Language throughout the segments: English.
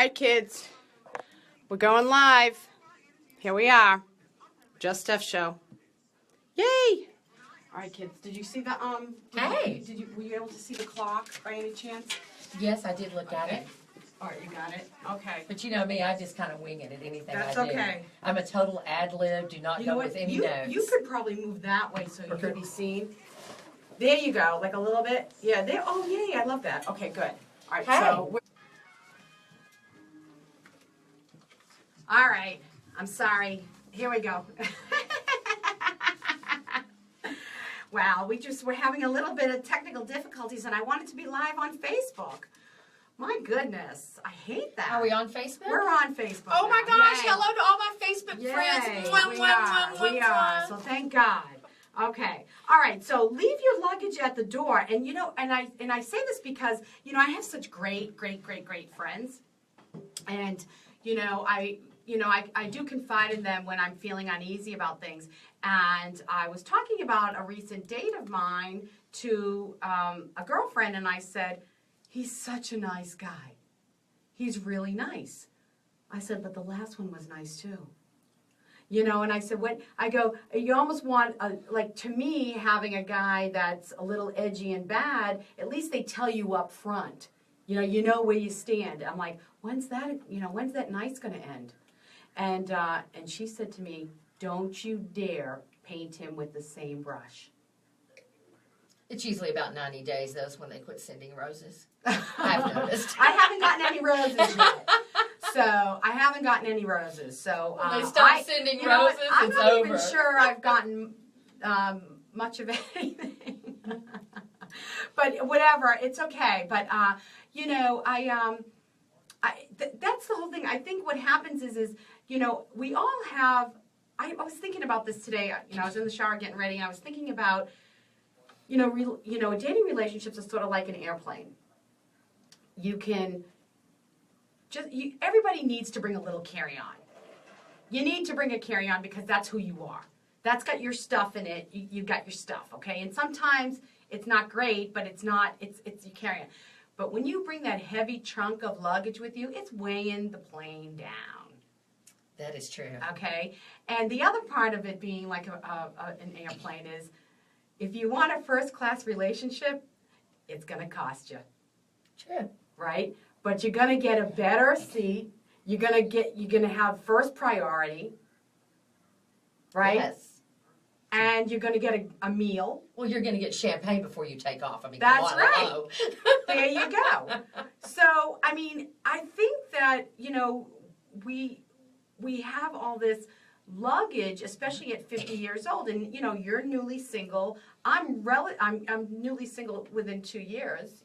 right, kids. We're going live. Here we are. Just Steph show. Yay! All right, kids. Did you see the Hey. Were you able to see the clock by any chance? Yes, I did look at it. All right, you got it. Okay. But you know me, I just kind of wing it at anything That's I do. okay. I'm a total ad lib. Do not go with any notes. You could probably move that way so you could be seen. There you go, like a little bit. Yeah. There. Oh, yay! I love that. Okay, good. All right. Hey. So. All right. I'm sorry. Here we go. Wow, we're having a little bit of technical difficulties, and I wanted to be live on Facebook. My goodness, I hate that. Are we on Facebook? We're on Facebook. Oh my now. gosh! Yay. Hello to all my Facebook Yay. friends. We are. So thank God. Okay. All right. So leave your luggage at the door, and I say this because I have such great friends, and I do confide in them when I'm feeling uneasy about things. And I was talking about a recent date of mine to a girlfriend, and I said, he's such a nice guy. He's really nice. I said, but the last one was nice too. And I said, you almost want, to me, having a guy that's a little edgy and bad, at least they tell you up front. You know where you stand. I'm like, when's that night's going to end? And she said to me, don't you dare paint him with the same brush. It's usually about 90 days, though, is when they quit sending roses. I've noticed. I haven't gotten any roses yet. So I haven't gotten any roses. So when they start sending roses, I'm it's not over. even sure I've gotten much of anything. But whatever, it's okay. But that's the whole thing. I think what happens is we all have. I was thinking about this today. I was in the shower getting ready, and I was thinking about dating relationships is sort of like an airplane. You can everybody needs to bring a little carry-on. You need to bring a carry-on because that's who you are. That's got your stuff in it. You got your stuff, okay? And sometimes it's not great, but it's you carry on. But when you bring that heavy trunk of luggage with you, it's weighing the plane down. That is true. Okay? And the other part of it being like an airplane is if you want a first-class relationship, it's going to cost you. True. Right? But you're going to get a better seat. You're going to have first priority. Right? Yes. And you're going to get a meal. Well, you're going to get champagne before you take off. I mean, that's come on, right. Hello. There you go. So, I mean, I think that, we have all this luggage, especially at 50 years old, and you're newly single. I'm newly single within 2 years,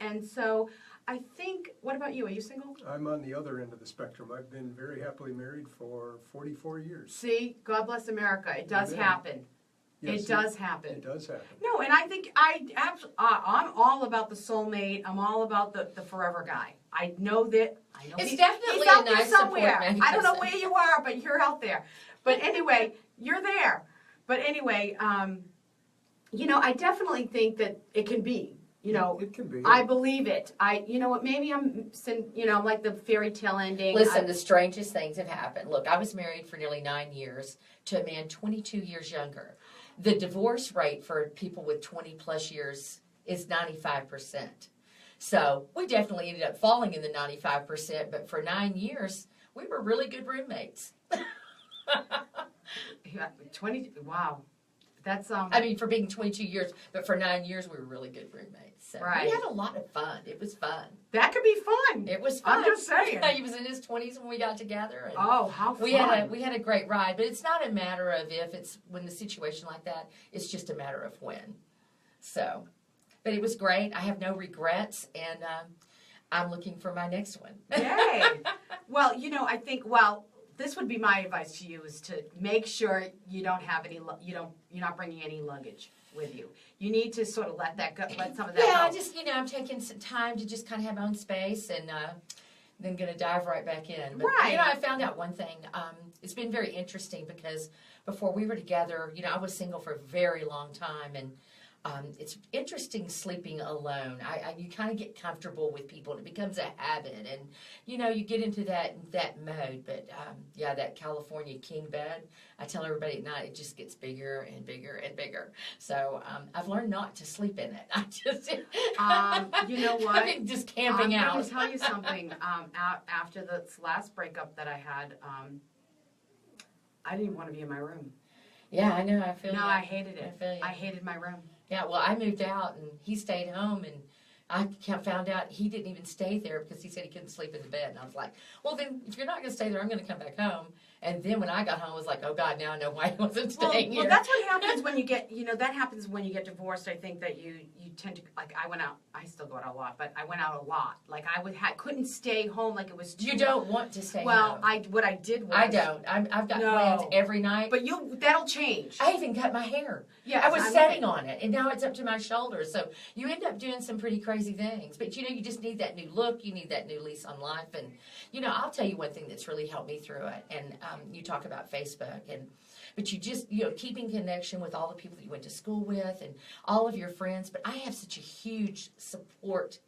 and so I think. What about you? Are you single? I'm on the other end of the spectrum. I've been very happily married for 44 years. See, God bless America. It does happen. Yes, it does happen. It does happen. No, and I think I'm all about the soulmate. I'm all about the forever guy. I know that. I know it's definitely he's out a nice there somewhere. support I don't know where you are, but you're out there. But anyway, you're there. But anyway, I definitely think that it can be. It can be. I believe it. Maybe I'm like the fairy tale ending. Listen, the strangest things have happened. Look, I was married for nearly 9 years to a man 22 years younger. The divorce rate for people with 20 plus years is 95%. So we definitely ended up falling in the 95%, but for 9 years, we were really good roommates. 20. Wow. That's I mean, for being 22 years, but for 9 years, we were really good roommates. So right. We had a lot of fun. It was fun. That could be fun. It was fun. I'm just saying. He was in his 20s when we got together. And oh, how fun. We had a great ride, but it's not a matter of if. It's when the situation like that. It's just a matter of when. So, but it was great. I have no regrets, and I'm looking for my next one. Yay. Well, I think, this would be my advice to you is to make sure you don't have any, you're not bringing any luggage with you. You need to sort of let that go, let some of that go. Yeah, I just, I'm taking some time to just kind of have my own space and then going to dive right back in. But, right. I found out one thing. It's been very interesting because before we were together, I was single for a very long time, and it's interesting sleeping alone. You kind of get comfortable with people, and it becomes a habit, and you get into that mode. But yeah, that California king bed, I tell everybody at night, it just gets bigger and bigger and bigger. So I've learned not to sleep in it. I just you know what? I've been just camping out. I'm going to tell you something. After this last breakup that I had, I didn't want to be in my room. Yeah, I know. I feel No, you. I hated it. I feel you. I hated my room. Yeah, well, I moved out and he stayed home, and I found out he didn't even stay there because he said he couldn't sleep in the bed. And I was like, well, then if you're not going to stay there, I'm going to come back home. And then when I got home, I was like, oh, God, now I know why he wasn't staying here. Well, that's what happens when you get, that happens when you get divorced. I think that you tend to, like, I went out, I still go out a lot, but I went out a lot. Like, couldn't stay home, like it was too. You don't want to stay well, home. what I did was. I don't. I've got plans every night. But that'll change. I even cut my hair. Yeah, I was setting on it, and now it's up to my shoulders. So you end up doing some pretty crazy things. But, you just need that new look. You need that new lease on life. And, I'll tell you one thing that's really helped me through it. And you talk about Facebook. But you just, keeping connection with all the people that you went to school with and all of your friends. But I have such a huge support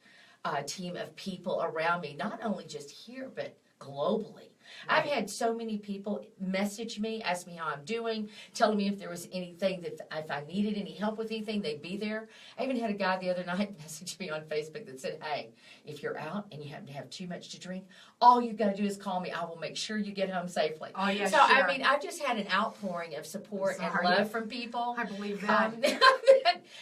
team of people around me, not only just here, but globally. Right. I've had so many people message me, ask me how I'm doing, telling me if there was anything if I needed any help with anything, they'd be there. I even had a guy the other night message me on Facebook that said, hey, if you're out and you happen to have too much to drink, all you've got to do is call me. I will make sure you get home safely. Oh, yeah, so, sure. I've just had an outpouring of support and love from people. I believe that.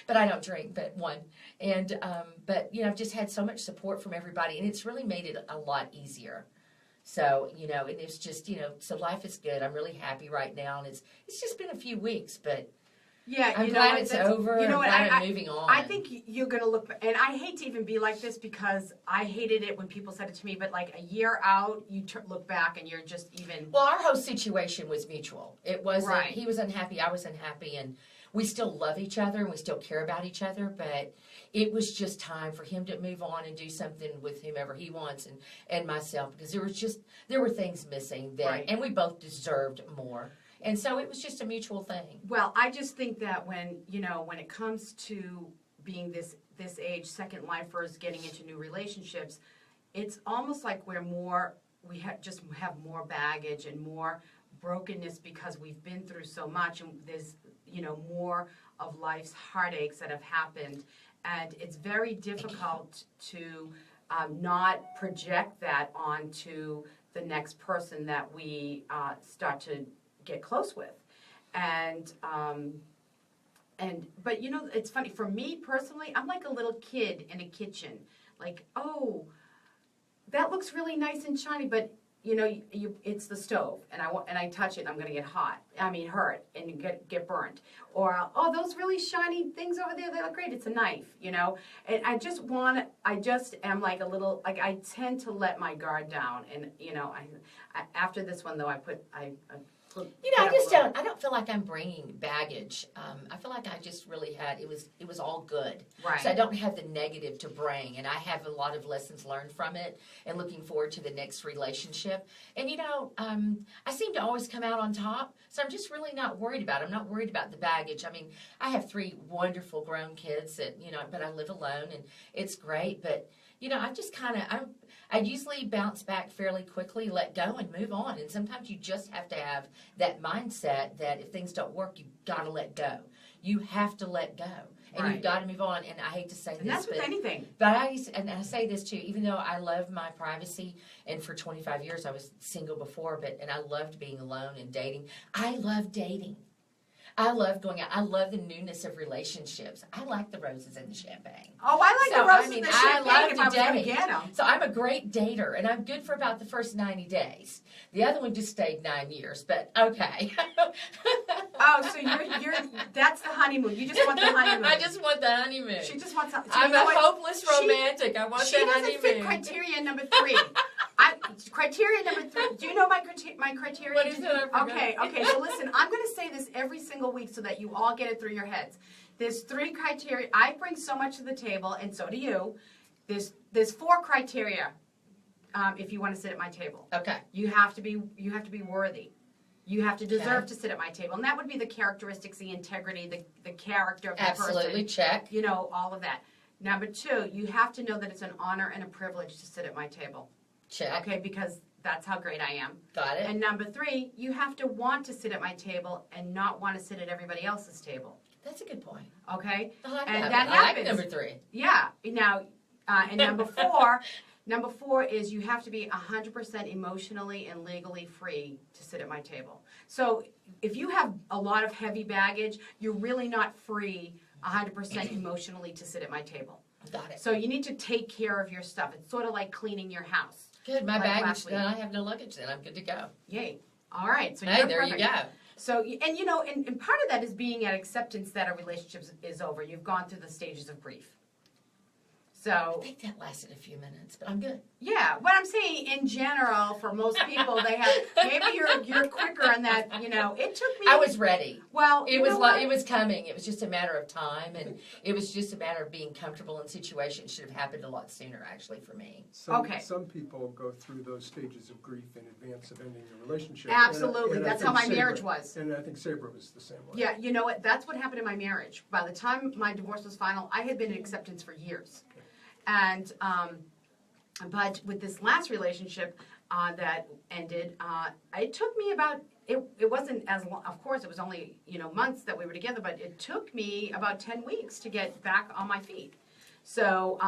But I don't drink, but one. And, I've just had so much support from everybody, and it's really made it a lot easier. So, and it's just, so life is good. I'm really happy right now, and it's just been a few weeks, but yeah, I'm glad it's over. I'm glad I'm moving on. I think you're going to look, and I hate to even be like this because I hated it when people said it to me, but like a year out, you look back and you're just even. Well, our whole situation was mutual. It wasn't, right. He was unhappy, I was unhappy, and we still love each other and we still care about each other, but it was just time for him to move on and do something with whomever he wants and myself, because there were things missing that, right. And we both deserved more. And so it was just a mutual thing. Well, I just think that when it comes to being this age, second lifers, getting into new relationships, it's almost like we have more baggage and more brokenness because we've been through so much, and there's more of life's heartaches that have happened, and it's very difficult to not project that onto the next person that we start to get close with. But it's funny for me personally, I'm like a little kid in a kitchen, like, oh, that looks really nice and shiny, but it's the stove, and I touch it, and I'm going to get hurt, and get burnt. Or, oh, those really shiny things over there, they look great. It's a knife, And I just am like a little, like I tend to let my guard down, and after this one though, I don't feel like I'm bringing baggage. I feel like I just really had, it was all good. Right. So I don't have the negative to bring, and I have a lot of lessons learned from it and looking forward to the next relationship. And I seem to always come out on top, so I'm just really not worried about it. I'm not worried about the baggage. I mean, I have 3 wonderful grown kids that, but I live alone, and it's great, but I just I usually bounce back fairly quickly, let go, and move on. And sometimes you just have to have that mindset that if things don't work, you've got to let go. You have to let go. And right. You've got to move on. And I hate to say and this, that's with anything. But I say this too, even though I love my privacy, and for 25 years I was single before, and I loved being alone and dating. I love dating. I love going out. I love the newness of relationships. I like the roses and the champagne. Oh, I like the roses and the champagne I love if I was going to get them. So I'm a great dater, and I'm good for about the first 90 days. The other one just stayed 9 years, but okay. Oh, so you're that's the honeymoon. You just want the honeymoon. I just want the honeymoon. She just wants something. I'm a hopeless romantic. I want the honeymoon. She doesn't fit criteria number 3. Criteria number 3. Do you know my criteria? What is it? Okay. So listen, I'm going to say this every single week so that you all get it through your heads. There's 3 criteria. I bring so much to the table, and so do you. There's 4 criteria if you want to sit at my table. Okay. You have to be worthy. You have to deserve Okay. to sit at my table. And that would be the characteristics, the integrity, the character of the Absolutely, person. check. You know, all of that. Number 2, you have to know that it's an honor and a privilege to sit at my table. Check. Okay, because that's how great I am. Got it. And number 3, you have to want to sit at my table and not want to sit at everybody else's table. That's a good point. Okay? I like And that. that I like happens. number 3. Yeah. Now, and number 4, number 4 is you have to be 100% emotionally and legally free to sit at my table. So if you have a lot of heavy baggage, you're really not free 100% emotionally to sit at my table. Got it. So you need to take care of your stuff. It's sort of like cleaning your house. Good. My Like baggage last week. done. I have no luggage then. I'm good to go. Yay. All right. So Hey, you're there perfect. you go. So, and you know, and part of that is being at acceptance that a relationship is over. You've gone through the stages of grief. I So, think that lasted a few minutes, but I'm good. yeah, what I'm saying in general, for most people, they have, maybe you're quicker in that, you know, it took me. I was ready. Well, It you was know like what? it was coming. It was just a matter of time, and it was just a matter of being comfortable in situations. Should have happened a lot sooner, actually, for me. Okay. Some people go through those stages of grief in advance of ending the relationship. Absolutely. And I That's think how my Sabra- marriage was. And I think Sabra was the same way. Yeah, you know what? That's what happened in my marriage. By the time my divorce was final, I had been in acceptance for years. And, but with this last relationship that ended, it took me about, it wasn't as long, of course, it was only, you know, months that we were together, but it took me about 10 weeks to get back on my feet. So,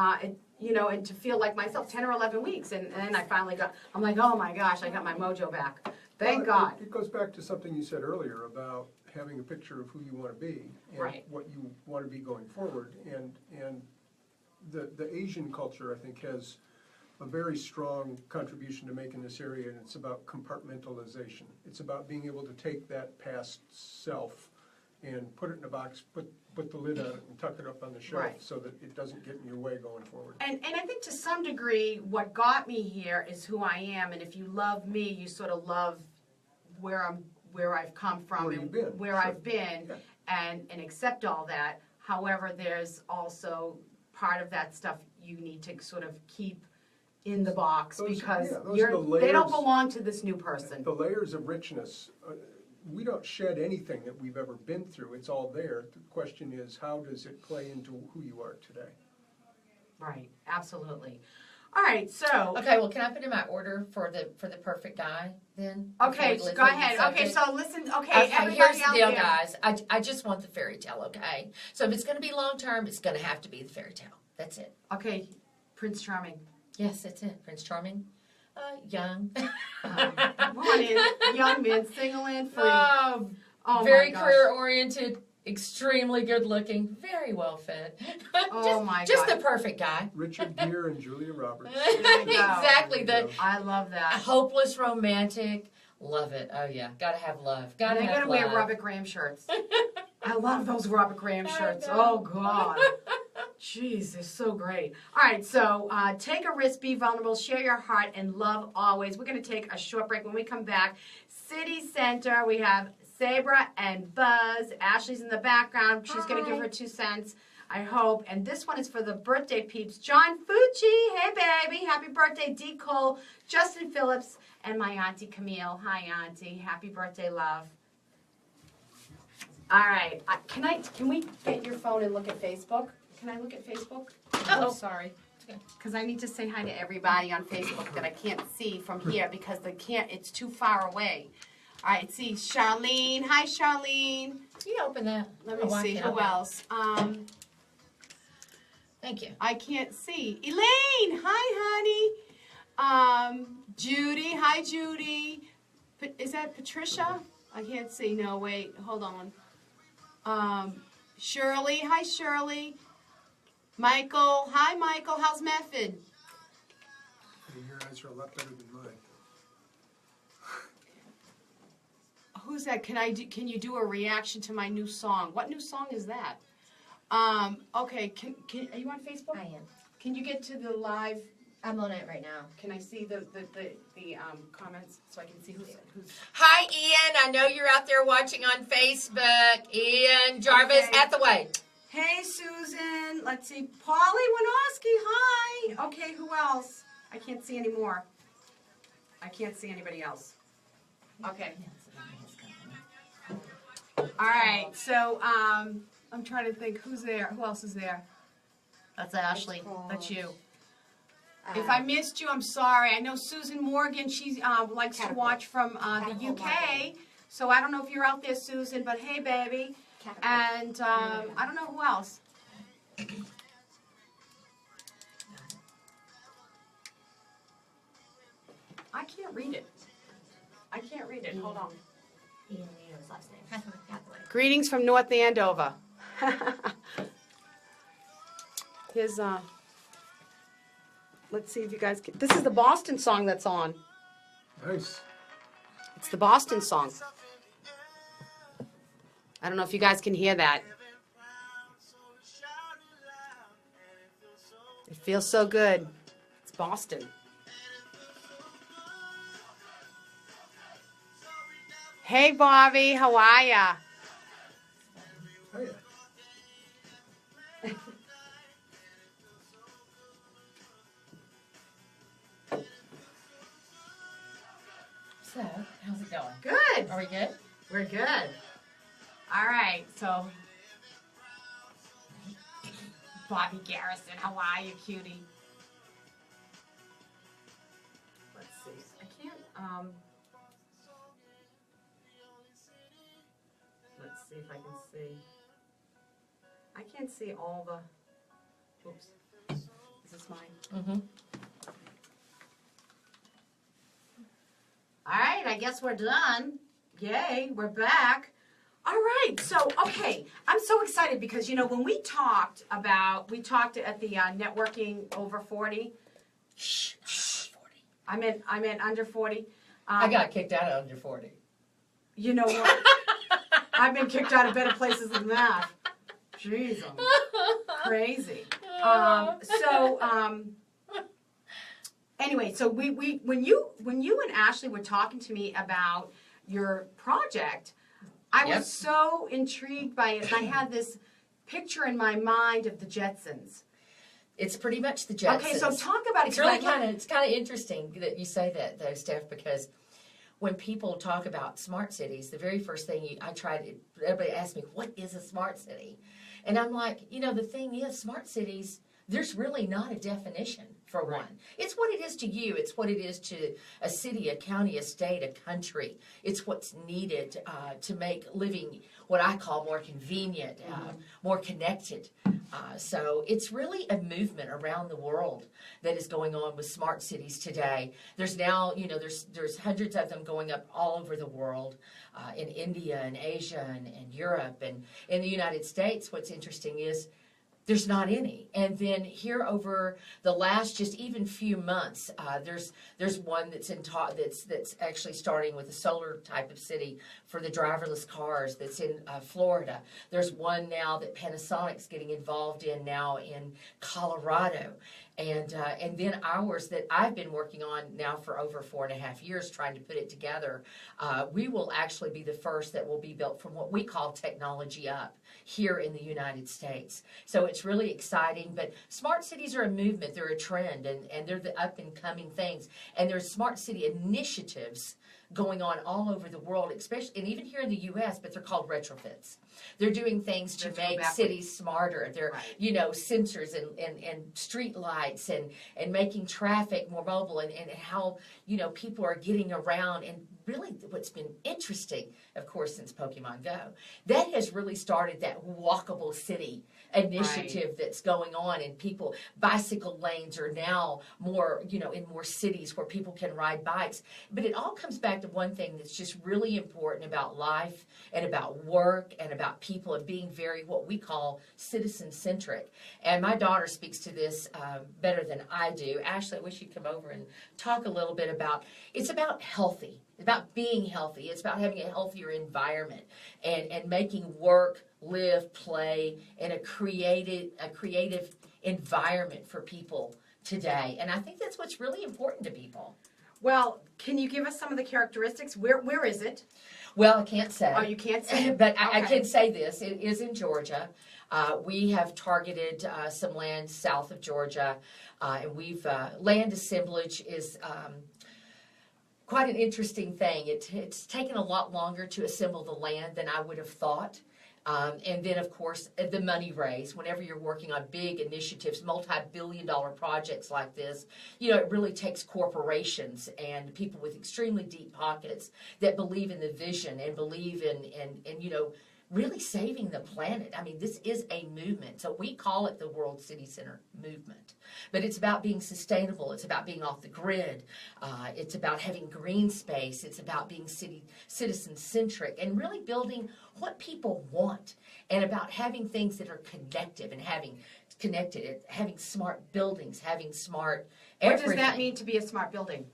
you know, and to feel like myself, 10 or 11 weeks. And then I finally I'm like, oh my gosh, I got my mojo back. Thank Well, God. It goes back to something you said earlier about having a picture of who you want to be and Right. what you want to be going forward. And the Asian culture, I think, has a very strong contribution to make in this area, and it's about compartmentalization. It's about being able to take that past self and put it in a box, put the lid on it and tuck it up on the shelf Right. so that it doesn't get in your way going forward. And I think to some degree, what got me here is who I am. And if you love me, you sort of love where I've come from Where and you've been, where sure. I've been, Yeah. and accept all that. However, there's also part of that stuff you need to sort of keep in the box Those- because yeah, those are the they don't layers. belong to this new person. The layers of richness, we don't shed anything that we've ever been through. It's all there. The question is, how does it play into who you are today? Right, absolutely. All right, so Okay, well, can I put in my order for the perfect guy then? okay, Before we go listen to ahead. the Okay, subject? so listen. Okay, Okay, everybody here's the out deal, there. guys. I just want the fairy tale, okay? So if it's going to be long term, it's going to have to be the fairy tale. That's it. Okay, Prince Charming. Yes, that's it. Prince Charming, young. Come on in, young man, single and free. Oh, Oh very my gosh. career oriented, extremely good looking, very well fed. Oh my Just God. the perfect guy. Richard Gere and Julia Roberts. you go. Exactly. The I love that. hopeless romantic. Love it. Oh yeah, gotta have love. Gotta They're have gonna love. wear Robert Graham shirts. I love those Robert Graham I shirts. know. Oh God. Jeez, they're so great. All right, so take a risk, be vulnerable, share your heart, and love always. We're going to take a short break. When we come back, City Center, we have Sabra and Buzz. Ashley's in the background. She's going to give her 2 cents, I hope. And this one is for the birthday peeps. John Fucci, hey baby, happy birthday. D. Cole, Justin Phillips, and my auntie Camille. Hi, auntie. Happy birthday, love. All right, can we get your phone and look at Facebook? Can I look at Facebook? Uh-oh. Sorry. Okay. Because I need to say hi to everybody on Facebook that I can't see from here because it's too far away. All right, see, Charlene. Hi, Charlene. Can you open that? Let me Oh, I see, can't who open it. else? Thank you. I can't see. Elaine, hi, honey. Judy, hi, Judy. Is that Patricia? I can't see. No, wait, hold on. Shirley, hi, Shirley. Michael, hi, Michael. How's Method? Your eyes are a lot better than mine. Who's that? Can you do a reaction to my new song? What new song is that? Okay, are you on Facebook? I am. Can you get to the live? I'm on it right now. Can I see the comments so I can see who's Hi, Ian. I know you're out there watching on Facebook. Ian Jarvis Okay. Hathaway. Hey, Susan. Let's see. Polly Winoski, hi. Okay, who else? I can't see anymore. I can't see anybody else. Okay. All right, so I'm trying to think who's there. Who else is there? That's Ashley. That's you. If I missed you, I'm sorry. I know Susan Morgan. She likes to watch from the UK. So I don't know if you're out there, Susan. But hey, baby. And I don't know who else. I can't read it. I can't read it. Hold on. Ian Leo's last name. Hathaway. Greetings from North Andover. Here's let's see if you guys can. This is the Boston song that's on. Nice. It's the Boston song. I don't know if you guys can hear that. It feels so good. It's Boston. Hey, Bobby, how are ya? Oh, yeah. So, how's it going? Good. Are we good? We're good. All right, so Bobby Garrison, how are you, cutie? Let's see. I can't. Let's see if I can see. I can't see all the. Oops. Is this mine? Mm-hmm. All right, I guess we're done. Yay, we're back. All right, so, okay, I'm so excited because, you know, when we talked at the networking over 40. Shh, 40. I meant under 40. I got kicked out of under 40. You know what? I've been kicked out of better places than that. Jeez, I'm crazy. Anyway, so when you and Ashley were talking to me about your project, I was so intrigued by it, and I had this picture in my mind of the Jetsons. It's pretty much the Jetsons. Okay, so talk about it. It's really kind of interesting that you say that, though, Steph, because when people talk about smart cities, the very first thing everybody asks me, what is a smart city? And I'm like, you know, the thing is, smart cities, there's really not a definition for one. It's what it is to you. It's what it is to a city, a county, a state, a country. It's what's needed to make living what I call more convenient, more connected. So it's really a movement around the world that is going on with smart cities today. There's now, you know, there's hundreds of them going up all over the world, in India and Asia and Europe. And in the United States, what's interesting is there's not any. And then here over the last just even few months, there's one that's that's actually starting with a solar type of city for the driverless cars that's in Florida. There's one now that Panasonic's getting involved in now in Colorado. And then ours that I've been working on now for over 4.5 years trying to put it together. We will actually be the first that will be built from what we call technology up here in the United States. So it's really exciting. But smart cities are a movement. They're a trend, and they're the up-and-coming things. And there's smart city initiatives going on all over the world, especially, and even here in the U.S., but they're called retrofits. They're doing things to make cities smarter. They're, you know, sensors and street lights and making traffic more mobile and how, you know, people are getting around. And really what's been interesting, of course, since Pokemon Go, that has really started that walkable city initiative that's going on, and bicycle lanes are now more, you know, in more cities where people can ride bikes. But it all comes back to one thing that's just really important about life and about work and about people and being very what we call citizen-centric. And my daughter speaks to this better than I do. Ashley, I wish you'd come over and talk a little bit about, it's about healthy. It's about being healthy. It's about having a healthier environment and making work, live, play in a creative environment for people today. And I think that's what's really important to people. Well, can you give us some of the characteristics? Where is it? Well, I can't say. Oh, you can't say? But I can say this. It is in Georgia. We have targeted some land south of Georgia. And we've land assemblage is quite an interesting thing. It's taken a lot longer to assemble the land than I would have thought. And then, of course, the money raised. Whenever you're working on big initiatives, multi-billion-dollar projects like this, it really takes corporations and people with extremely deep pockets that believe in the vision and believe in really saving the planet. I mean, this is a movement. So we call it the World City Center movement. But it's about being sustainable. It's about being off the grid. It's about having green space. It's about being citizen-centric and really building what people want, and about having things that are connected and having smart buildings, having smart everything. What does that mean to be a smart building?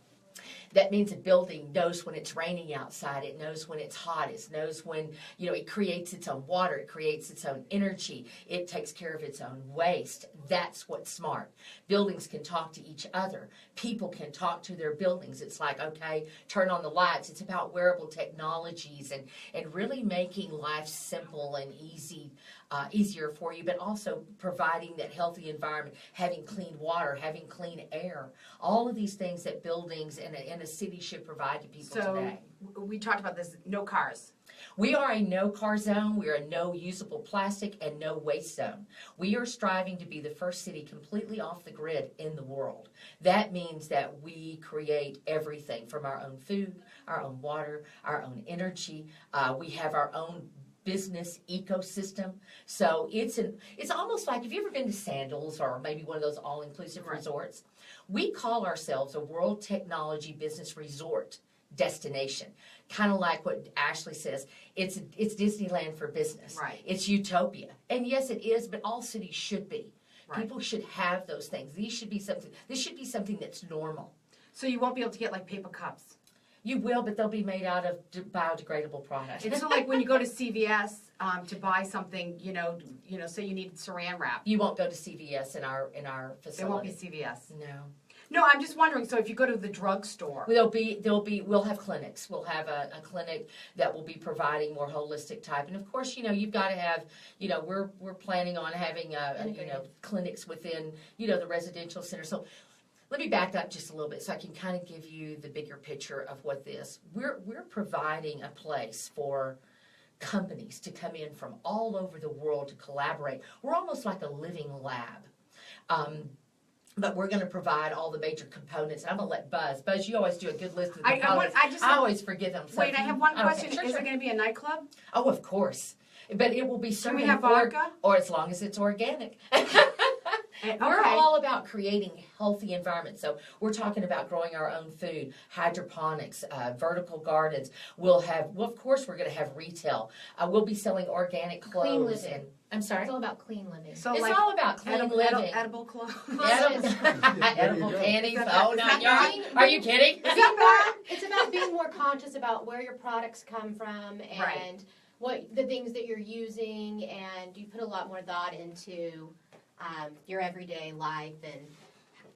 That means a building knows when it's raining outside. It knows when it's hot. It knows when, it creates its own water. It creates its own energy. It takes care of its own waste. That's what's smart. Buildings can talk to each other. People can talk to their buildings. It's like, okay, turn on the lights. It's about wearable technologies and really making life simple and easier for you, but also providing that healthy environment, having clean water, having clean air. All of these things that buildings and a city should provide to people today. So we talked about this, no cars. We are a no-car zone. We are a no usable plastic and no waste zone. We are striving to be the first city completely off the grid in the world. That means that we create everything from our own food, our own water, our own energy. We have our own business ecosystem. So it's almost like, have you ever been to Sandals or maybe one of those all-inclusive resorts? We call ourselves a World Technology Business Resort destination. Kind of like what Ashley says, it's Disneyland for business. Right. It's utopia. And yes, it is, but all cities should be. Right. People should have those things. This should be something that's normal. So you won't be able to get like paper cups. You will, but they'll be made out of biodegradable products. It's so like when you go to CVS to buy something, say you need saran wrap. You won't go to CVS in our facility. There won't be CVS. No. No, I'm just wondering. So if you go to the drugstore, We'll have clinics. We'll have a clinic that will be providing more holistic type, and of course, you've got to have, we're planning on having clinics within, the residential center. So let me back up just a little bit so I can kind of give you the bigger picture of what this. We're providing a place for companies to come in from all over the world to collaborate. We're almost like a living lab. But we're going to provide all the major components. I'm going to let Buzz, you always do a good list of the components. I always forget them. So wait, I have one question. Sure, Is it going to be a nightclub? Oh, of course. But it will be serving. Can we have vodka? Or as long as it's organic. Okay. We're all about creating healthy environments. So we're talking about growing our own food, hydroponics, vertical gardens. Of course, we're going to have retail. We'll be selling organic clothes. Clean living. And I'm sorry? It's all about clean living. So It's like all about clean living. edible clothes. Edible panties. Oh, no, Right. are you kidding? It's about being more conscious about where your products come from and Right. what the things that you're using, and you put a lot more thought into your everyday life and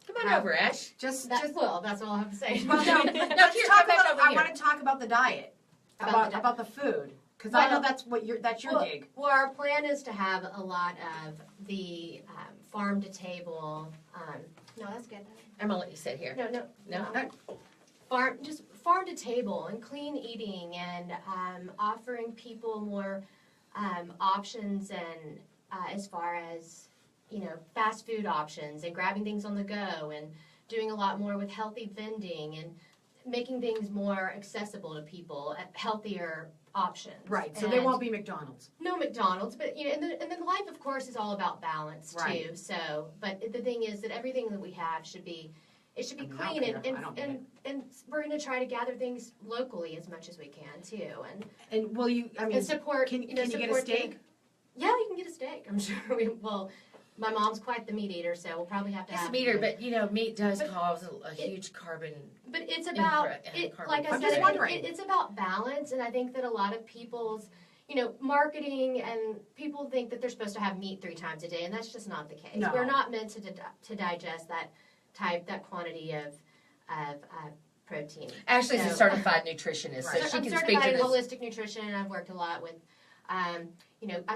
Come on over, Ash. Just that's all I have to say. well, no, No, let's here, talk come back about. over I here. want to talk about the diet. About the food, because I know that's your gig. Well, our plan is to have a lot of the farm to table. No, that's good. I'm going to let you sit here. No. Farm to table and clean eating and offering people more options and as far as fast food options and grabbing things on the go and doing a lot more with healthy vending and making things more accessible to people, healthier options. Right. So they won't be McDonald's. No McDonald's, but and then life, of course, is all about balance Right. too. So, but the thing is that everything that we have should be clean, and we're going to try to gather things locally as much as we can too, And will you? I mean, and support. Can you get a support steak? Yeah, you can get a steak. I'm sure we will. My mom's quite the meat eater, so we'll probably have to It's have a meter, but meat does cause a it- huge carbon. But it's about like I I'm said, just wondering. it's about balance, and I think that a lot of people's marketing and people think that they're supposed to have meat 3 times a day, and that's just not the case. No. We're not meant to digest that quantity of protein. Ashley's a So- certified nutritionist, Right. so she I'm can speak to certified in this. holistic nutrition, and I've worked a lot with, I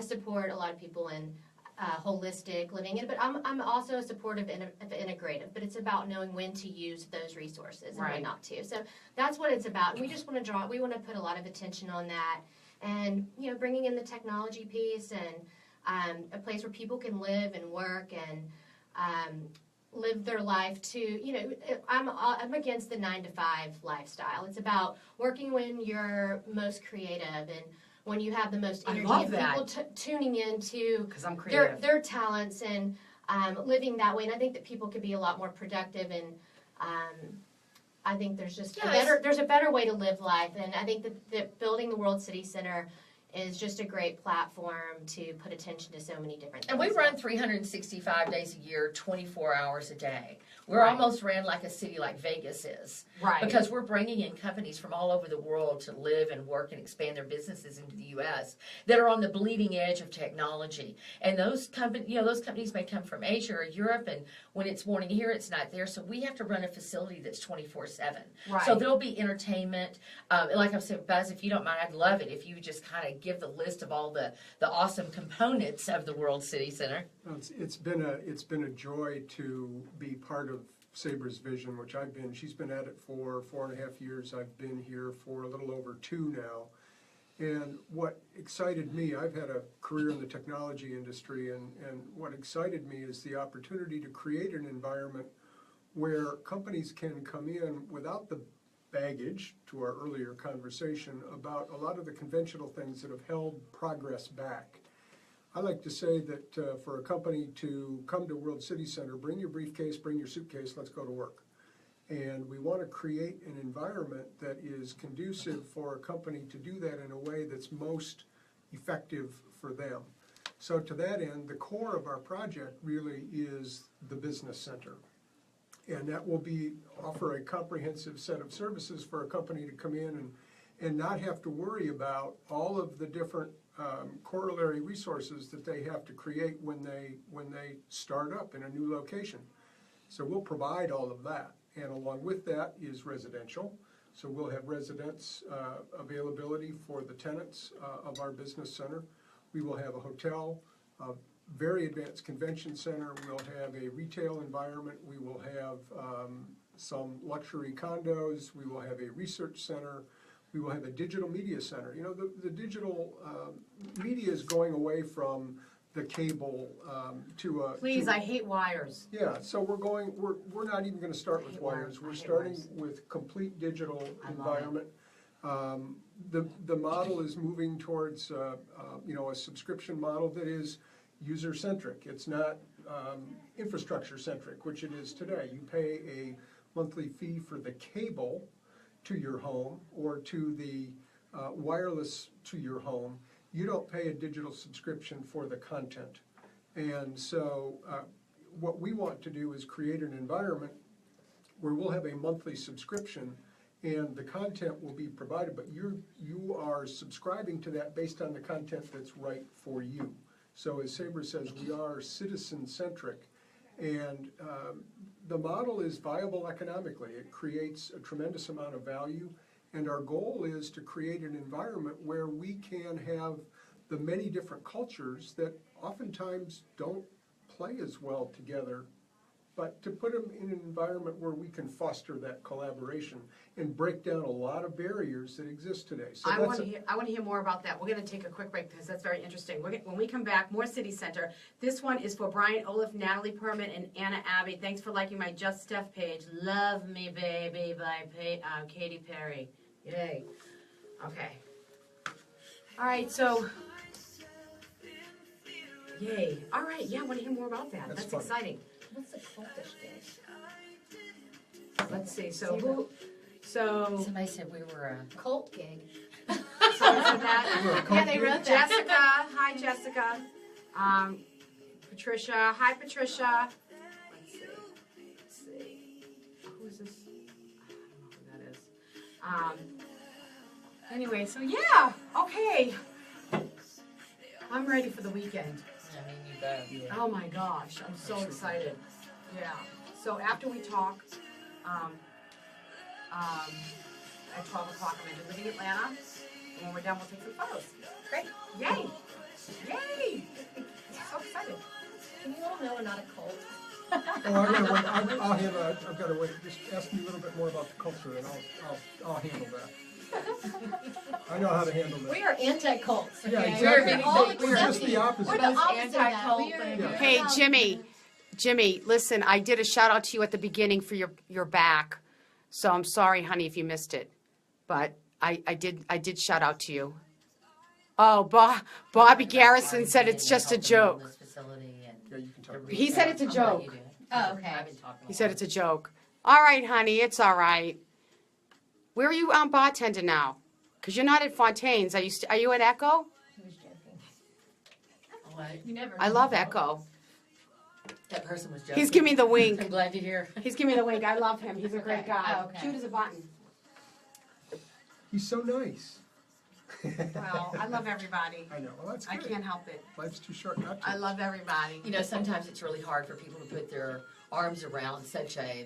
support a lot of people in holistic living in. But I'm also supportive of integrative. But it's about knowing when to use those resources and Right. when not to. So that's what it's about. We just want to we want to put a lot of attention on that, and bringing in the technology piece and a place where people can live and work and live their life to, I'm against the 9-to-5 lifestyle. It's about working when you're most creative and when you have the most I energy love and that. people tuning into Because I'm creative. their talents and living that way. And I think that people could be a lot more productive, and I think there's just there's a better way to live life. And I think that building the World City Center is just a great platform to put attention to so many different things. And we run 365 days a year, 24 hours a day. We're Right. almost ran like a city like Vegas is. Right. Because we're bringing in companies from all over the world to live and work and expand their businesses into the U.S. that are on the bleeding edge of technology. And those companies may come from Asia or Europe, and when it's morning here, it's night there. So we have to run a facility that's 24/7. Right. So there'll be entertainment. Like I said, Buzz, if you don't mind, I'd love it if you would just kind of give the list of all the awesome components of the World City Center. Well, it's been a joy to be part of Sabra's vision, which she's been at it for 4.5 years. I've been here for a little over 2 now. And what excited me, I've had a career in the technology industry, and what excited me is the opportunity to create an environment where companies can come in without the baggage, to our earlier conversation, about a lot of the conventional things that have held progress back. I like to say that for a company to come to World City Center, bring your briefcase, bring your suitcase, let's go to work. And we want to create an environment that is conducive for a company to do that in a way that's most effective for them. So to that end, the core of our project really is the business center. And that will offer a comprehensive set of services for a company to come in and not have to worry about all of the different corollary resources that they have to create when they start up in a new location. So we'll provide all of that. And along with that is residential. So we'll have residence availability for the tenants of our business center. We will have a hotel, a very advanced convention center. We'll have a retail environment. We will have some luxury condos. We will have a research center. We will have a digital media center. The digital media is going away from the cable to a... Please, I hate wires. Yeah, so we're not even gonna start with wires. We're starting with complete digital environment. The model is moving towards, a subscription model that is user-centric. It's not infrastructure-centric, which it is today. You pay a monthly fee for the cable to your home or to the wireless to your home. You don't pay a digital subscription for the content. And so what we want to do is create an environment where we'll have a monthly subscription and the content will be provided, but you are subscribing to that based on the content that's right for you. So as Sabra says, we are citizen-centric, and the model is viable economically. It creates a tremendous amount of value, and our goal is to create an environment where we can have the many different cultures that oftentimes don't play as well together, but to put them in an environment where we can foster that collaboration and break down a lot of barriers that exist today. So I want to hear more about that. We're going to take a quick break because that's very interesting. When we come back, more City Center. This one is for Brian Olaf, Natalie Perman, and Anna Abbey. Thanks for liking my Just Steph page. Love Me Baby by Katy Perry. Yay. Okay. All right, so... Yay. All right, yeah, I want to hear more about that. That's fun. exciting. What's the cultish gig? Let's see. So Somebody said we were Cult gig. someone said that. Yeah, they wrote that. Jessica. Hi, Jessica. Patricia. Hi, Patricia. Let's see. Who is this? I don't know who that is. Anyway, so yeah. Okay. I'm ready for the weekend. I mean, you bet. Yeah. Oh my gosh, I'm so excited. Yeah. So after we talk, at 12 o'clock, I'm going to be living in Atlanta, when we're done, we'll take some photos. Great. Yay! Yay! So excited. Can you all know we're not a cult? Oh, I've got to wait, just ask me a little bit more about the culture and I'll handle that. I know how to handle that. We are anti-cults, okay? Yeah, exactly. We're all We're just the accepting. opposite. We're the Most opposite of that. anti-cult We are- thing. we are Hey, about- Jimmy, listen, I did a shout out to you at the beginning for your back, so I'm sorry, honey, if you missed it, but I did shout out to you. Oh, Bobby Garrison said it's just a joke. Yeah, you can talk about He said it's a joke. Oh, okay. He said it's a joke. All right, honey, it's all right. Where are you bartending now? Because you're not at Fontaine's. Are you at Echo? He was joking. What? You never I know. love Echo. That person was joking. He's giving me the wink. I'm glad to hear. He's giving me the wink. I love him. He's a great Okay. guy. Oh, okay. Cute as a button. He's so nice. Well, I love everybody. I know, well, that's I good. can't help it. Life's too short not to. I love everybody. You know, sometimes it's really hard for people to put their arms around such a,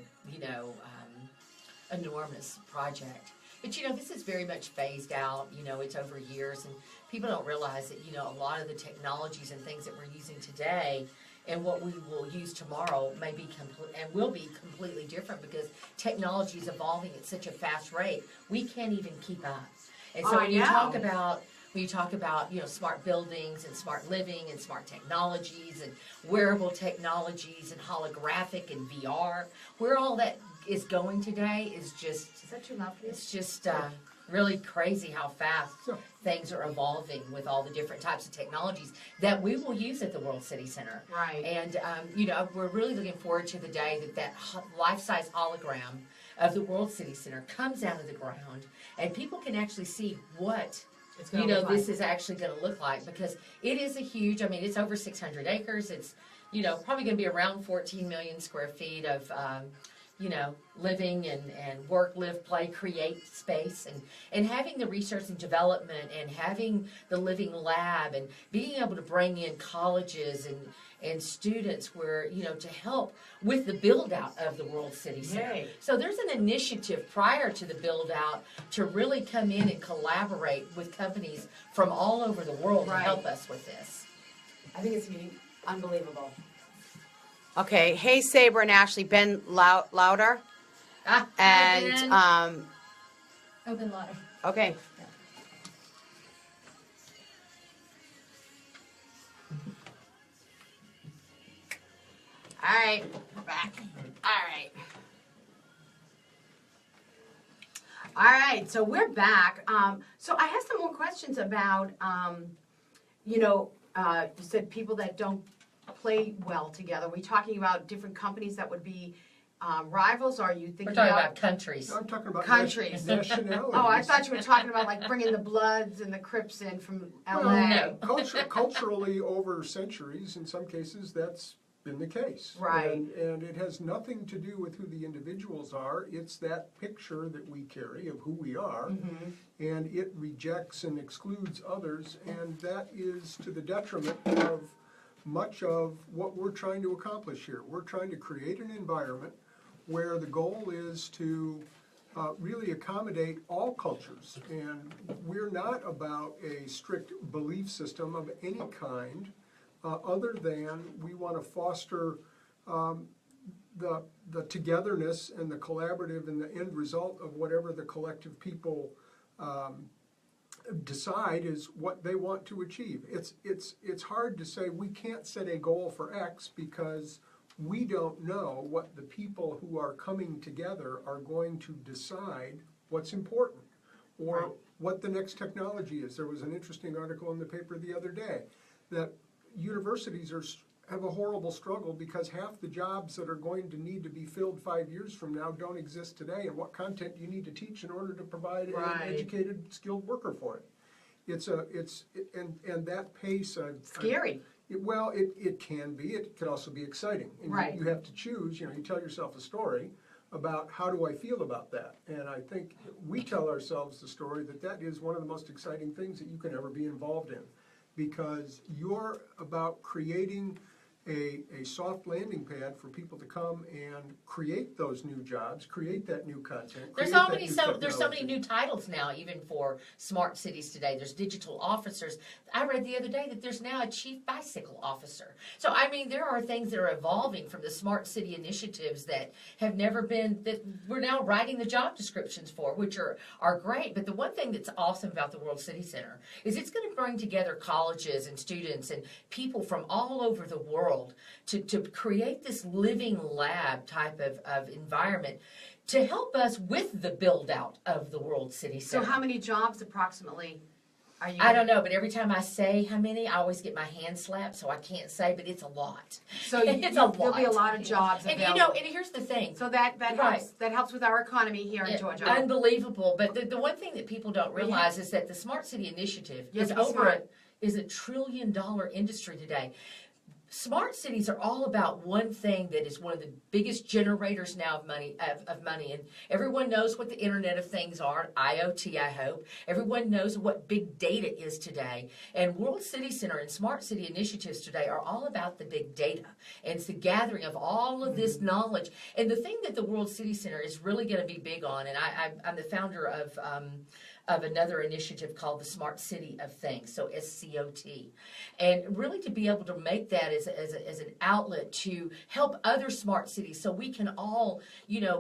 enormous project. But, this is very much phased out. It's over years, and people don't realize that, a lot of the technologies and things that we're using today and what we will use tomorrow may be and will be completely different because technology is evolving at such a fast rate. We can't even keep up. And so when you talk about smart buildings and smart living and smart technologies and wearable technologies and holographic and VR, where all that is going today is just Is that too loud for you? it's just really crazy how fast things are evolving with all the different types of technologies that we will use at the World City Center. Right. And we're really looking forward to the day that life-size hologram of the World City Center comes out of the ground and people can actually see what It's gonna look this like. is actually going to look like because it is a huge, it's over 600 acres. It's, probably going to be around 14 million square feet of, living and work, live, play, create space and having the research and development and having the living lab and being able to bring in colleges and students where, to help with the build out of the World City Center. Yay. So there's an initiative prior to the build out to really come in and collaborate with companies from all over the world to Right. help us with this. I think it's going to be unbelievable. Okay, hey Saber and Ashley, Ben louder. And Open louder. okay. All right, we're back. All right. All right, so we're back. So I have some more questions about, you said people that don't play well together. Are we talking about different companies that would be rivals? Or are you thinking We're talking about countries. I'm talking about Countries. nationalities. Oh, I thought you were talking about like bringing the Bloods and the Crips in from LA. no. Culturally, over centuries, in some cases, that's been the case. Right. And it has nothing to do with who the individuals are. It's that picture that we carry of who we are, and it rejects and excludes others, and that is to the detriment of much of what we're trying to accomplish here. We're trying to create an environment where the goal is to really accommodate all cultures. And we're not about a strict belief system of any kind, other than we want to foster the togetherness and the collaborative and the end result of whatever the collective people decide is what they want to achieve. It's hard to say we can't set a goal for X because we don't know what the people who are coming together are going to decide what's important or Right. what the next technology is. There was an interesting article in the paper the other day that universities have a horrible struggle because half the jobs that are going to need to be filled 5 years from now don't exist today, and what content you need to teach in order to provide Right. an educated, skilled worker for it. And that pace. Scary. It can be. It can also be exciting. And Right. you have to choose. You tell yourself a story about how do I feel about that. And I think we tell ourselves the story that is one of the most exciting things that you can ever be involved in, because you're about creating a soft landing pad for people to come and create those new jobs, create that new content. There's so many new titles now, even for smart cities today. There's digital officers. I read the other day that there's now a chief bicycle officer. So I mean, there are things that are evolving from the smart city initiatives that have never been, that we're now writing the job descriptions for, which are great. But the one thing that's awesome about the World City Center is it's going to bring together colleges and students and people from all over the world to create this living lab type of environment to help us with the build out of the World City Center. So how many jobs approximately are you? I don't know, but every time I say how many, I always get my hand slapped, so I can't say, but it's a lot. So there'll be a lot of jobs And available. and here's the thing. So that Right. helps with our economy here in Georgia. Unbelievable. But the one thing that people don't realize is that the Smart City Initiative is a $1 trillion industry today. Smart cities are all about one thing that is one of the biggest generators now of money, and everyone knows what the Internet of Things are, IoT, I hope. Everyone knows what big data is today. And World City Center and Smart City initiatives today are all about the big data. And it's the gathering of all of this knowledge. And the thing that the World City Center is really going to be big on, and I'm the founder of another initiative called the Smart City of Things, so SCOT. And really to be able to make that as an outlet to help other smart cities so we can all,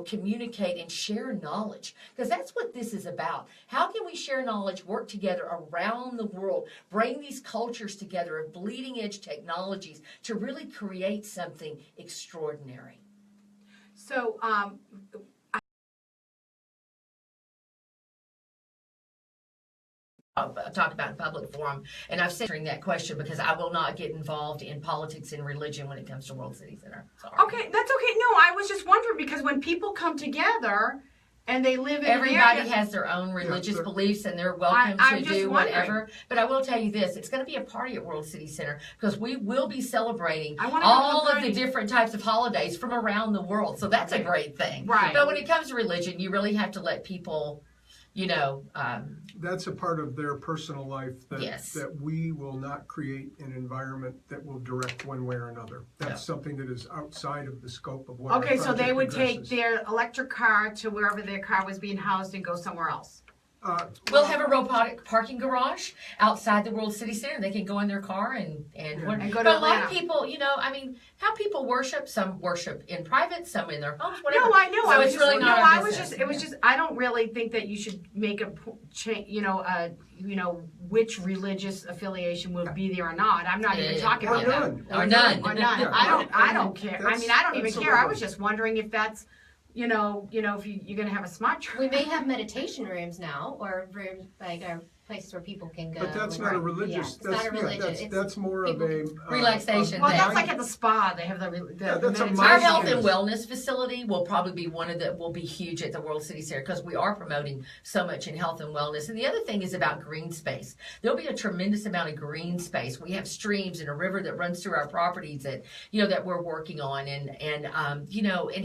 communicate and share knowledge. Because that's what this is about. How can we share knowledge, work together around the world, bring these cultures together of bleeding edge technologies to really create something extraordinary? So talk about in public forum, and I've said during that question because I will not get involved in politics and religion when it comes to World City Center. Sorry. okay, that's okay. No, I was just wondering because when people come together and they live in Everybody an area, has their own religious sure. beliefs, and they're welcome I'm to just do wondering. whatever. But I will tell you this: it's going to be a party at World City Center because we will be celebrating I wanna go to the all of the party. different types of holidays from around the world. So that's a great thing. Right. But when it comes to religion, you really have to let people, That's a part of their personal life that, Yes. that we will not create an environment that will direct one way or another. That's something that is outside of the scope of what our okay, so they project would take addresses. their electric car to wherever their car was being housed and go somewhere else. We'll have a robotic parking garage outside the World City Center. They can go in their car and And go to But a lot Atlanta. of people, how people worship. Some worship in private, some in their homes, whatever. No, I know. So I was it's just, really no, not I our was business. just. It was just. I don't really think that you should make which religious affiliation would be there or not. I'm not even talking Or about that. none. Or none. Or none. Yeah. I don't care. I mean, I don't even That's care. I a was just wondering if that's, if you're gonna have a smart truck. We may have meditation rooms now, or rooms places where people can go. But that's not a religious, Yeah, it's that's, not a religion. It's that's more of a. Relaxation Well, thing. that's like at the spa. They have the Yeah, that's a meditation. Our mindfulness. health and wellness facility will probably be one of will be huge at the World City Center because we are promoting so much in health and wellness. And the other thing is about green space. There'll be a tremendous amount of green space. We have streams and a river that runs through our properties that that we're working on, and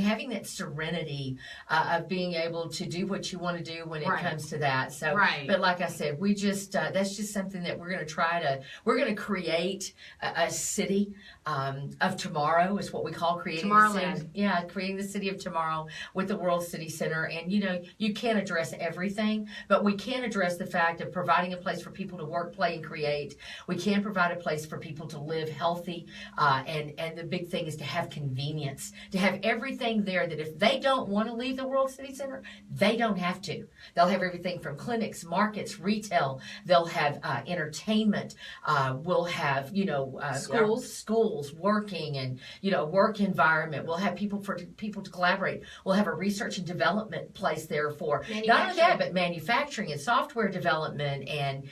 having that serenity of being able to do what you want to do when it Right. comes to that. So, Right. but like I said, we just that's just something that we're going to create a city of tomorrow is what we call creating the Tomorrowland. city. Yeah, creating the city of tomorrow with the World City Center. And you can't address everything, but we can address the fact of providing a place for people to work, play, and create. We can provide a place for people to live healthy, and the big thing is to have convenience, to have everything there that if they don't want to leave the World City Center, they don't have to. They'll have everything from clinics, markets, retail. They'll have entertainment. We'll have schools working, and work environment. We'll have people to collaborate. We'll have a research and development place there for not only that, but manufacturing and software development, and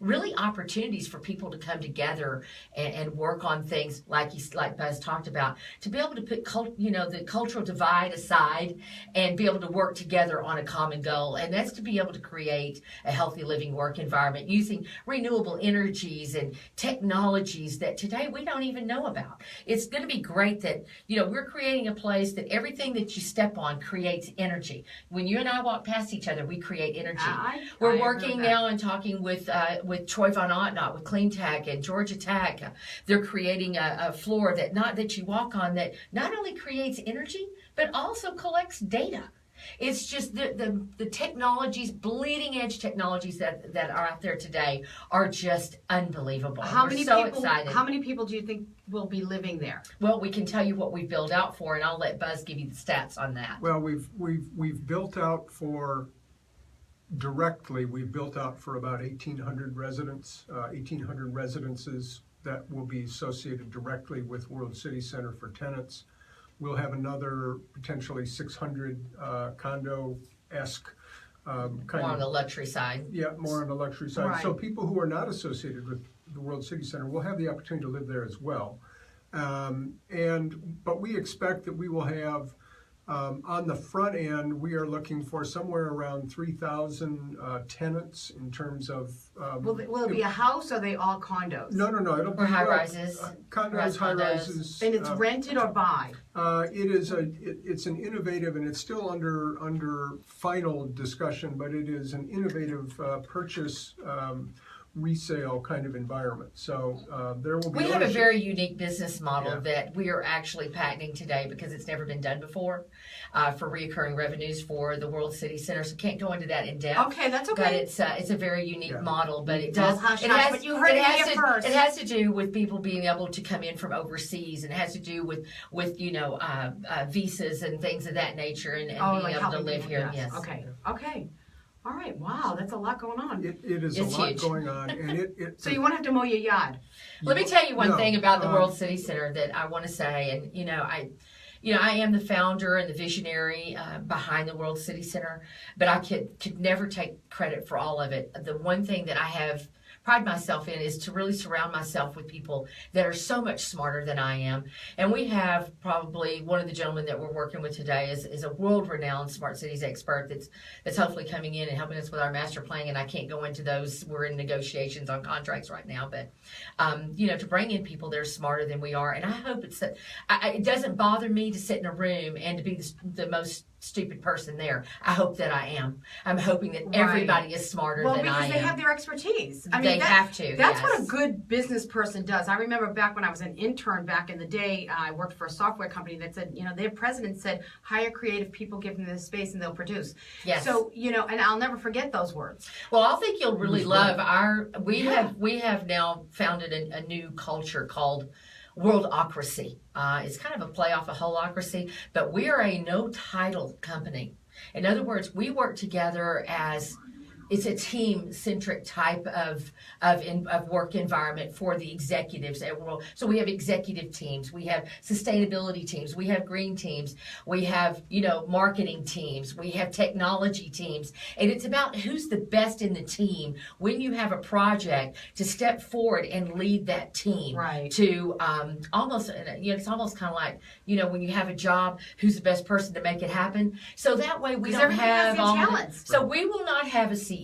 really opportunities for people to come together and work on things like Buzz talked about, to be able to put the cultural divide aside and be able to work together on a common goal, and that's to be able to create a healthy living work environment using renewable energies and technologies that today we don't even know about. It's going to be great that, we're creating a place that everything that you step on creates energy. When you and I walk past each other, we create energy. We're working now and talking with Troy Von Ottnott with Clean Tech and Georgia Tech. They're creating a floor that you walk on that not only creates energy, but also collects data. It's just the technologies, bleeding edge technologies that are out there today are just unbelievable. We're so excited. How many people do you think will be living there? Well, we can tell you what we've built out for, and I'll let Buzz give you the stats on that. Well, we've built out for directly. We've built out for about 1,800 residents, 1,800 residences that will be associated directly with World City Center for tenants. We'll have another potentially 600 condo-esque kind more on the luxury side. Yeah, more on the luxury side. Right. So people who are not associated with the World City Center will have the opportunity to live there as well. But we expect that we will have, on the front end, we are looking for somewhere around 3,000 tenants in terms of. Will it be a house or are they all condos? No. It'll be high rises. Condos, high rises. And it's rented or buy? It's an innovative, and it's still under final discussion, but it is an innovative purchase resale kind of environment. So there will be. We have a very unique business model Yeah. that we are actually patenting today because it's never been done before for reoccurring revenues for the World City Center. So can't go into that in depth. Okay, that's okay. But it's a very unique Yeah. model. But it Well, does. hush, It hush, has. but you heard it here first. It has to do with people being able to come in from overseas, and it has to do with visas and things of that nature, and being able to helping live people, here. yes. Yes. Okay. All right. Wow, that's a lot going on. It is It's a lot huge. going on, and it. So you won't have to mow your yard. Let me tell you one No, thing about the World City Center that I want to say, and I am the founder and the visionary behind the World City Center, but I could never take credit for all of it. The one thing that I have pride myself in is to really surround myself with people that are so much smarter than I am. And we have probably one of the gentlemen that we're working with today is a world-renowned smart cities expert that's hopefully coming in and helping us with our master plan. And I can't go into those. We're in negotiations on contracts right now, but to bring in people that are smarter than we are. And I hope it's that it doesn't bother me to sit in a room and to be the most stupid person there. I hope that I am. I'm hoping that everybody is smarter than I am. Well, because they have their expertise. I mean, they have to. That's yes. what a good business person does. I remember back when I was an intern back in the day, I worked for a software company that said, their president said, hire creative people, give them the space, and they'll produce. Yes. So, and I'll never forget those words. Well, I think you'll really love we have now founded a new culture called Worldocracy. It's kind of a play off of Holocracy, but we are a no title company. In other words, we work together as it's a team-centric type of work environment for the executives at World. So we have executive teams, we have sustainability teams, we have green teams, we have marketing teams, we have technology teams, and it's about who's the best in the team when you have a project to step forward and lead that team. Right. To almost it's almost kind of like when you have a job, who's the best person to make it happen. So that way we don't everybody has have their all talents. So we will not have a CEO.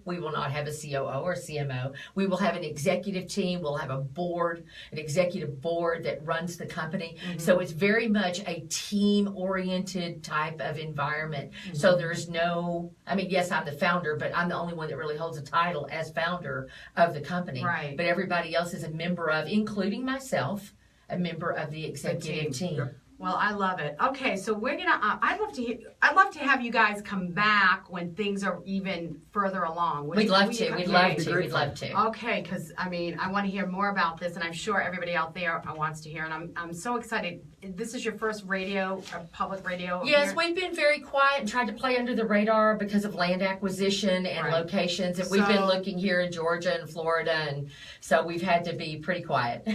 We will not have a COO or CMO. We will have an executive team. We'll have a board, an executive board that runs the company. Mm-hmm. So it's very much a team-oriented type of environment. Mm-hmm. So there's yes, I'm the founder, but I'm the only one that really holds a title as founder of the company. Right. But everybody else is a member of, including myself, a member of the executive team. Yep. Well, I love it. Okay, so we're gonna. I'd love to have you guys come back when things are even further along. We'd love to. We'd love to. Okay, because I want to hear more about this, and I'm sure everybody out there wants to hear. And I'm so excited. This is your first public radio. Yes, here? we've been very quiet and tried to play under the radar because of land acquisition and locations. And we've been looking here in Georgia and Florida, and so we've had to be pretty quiet.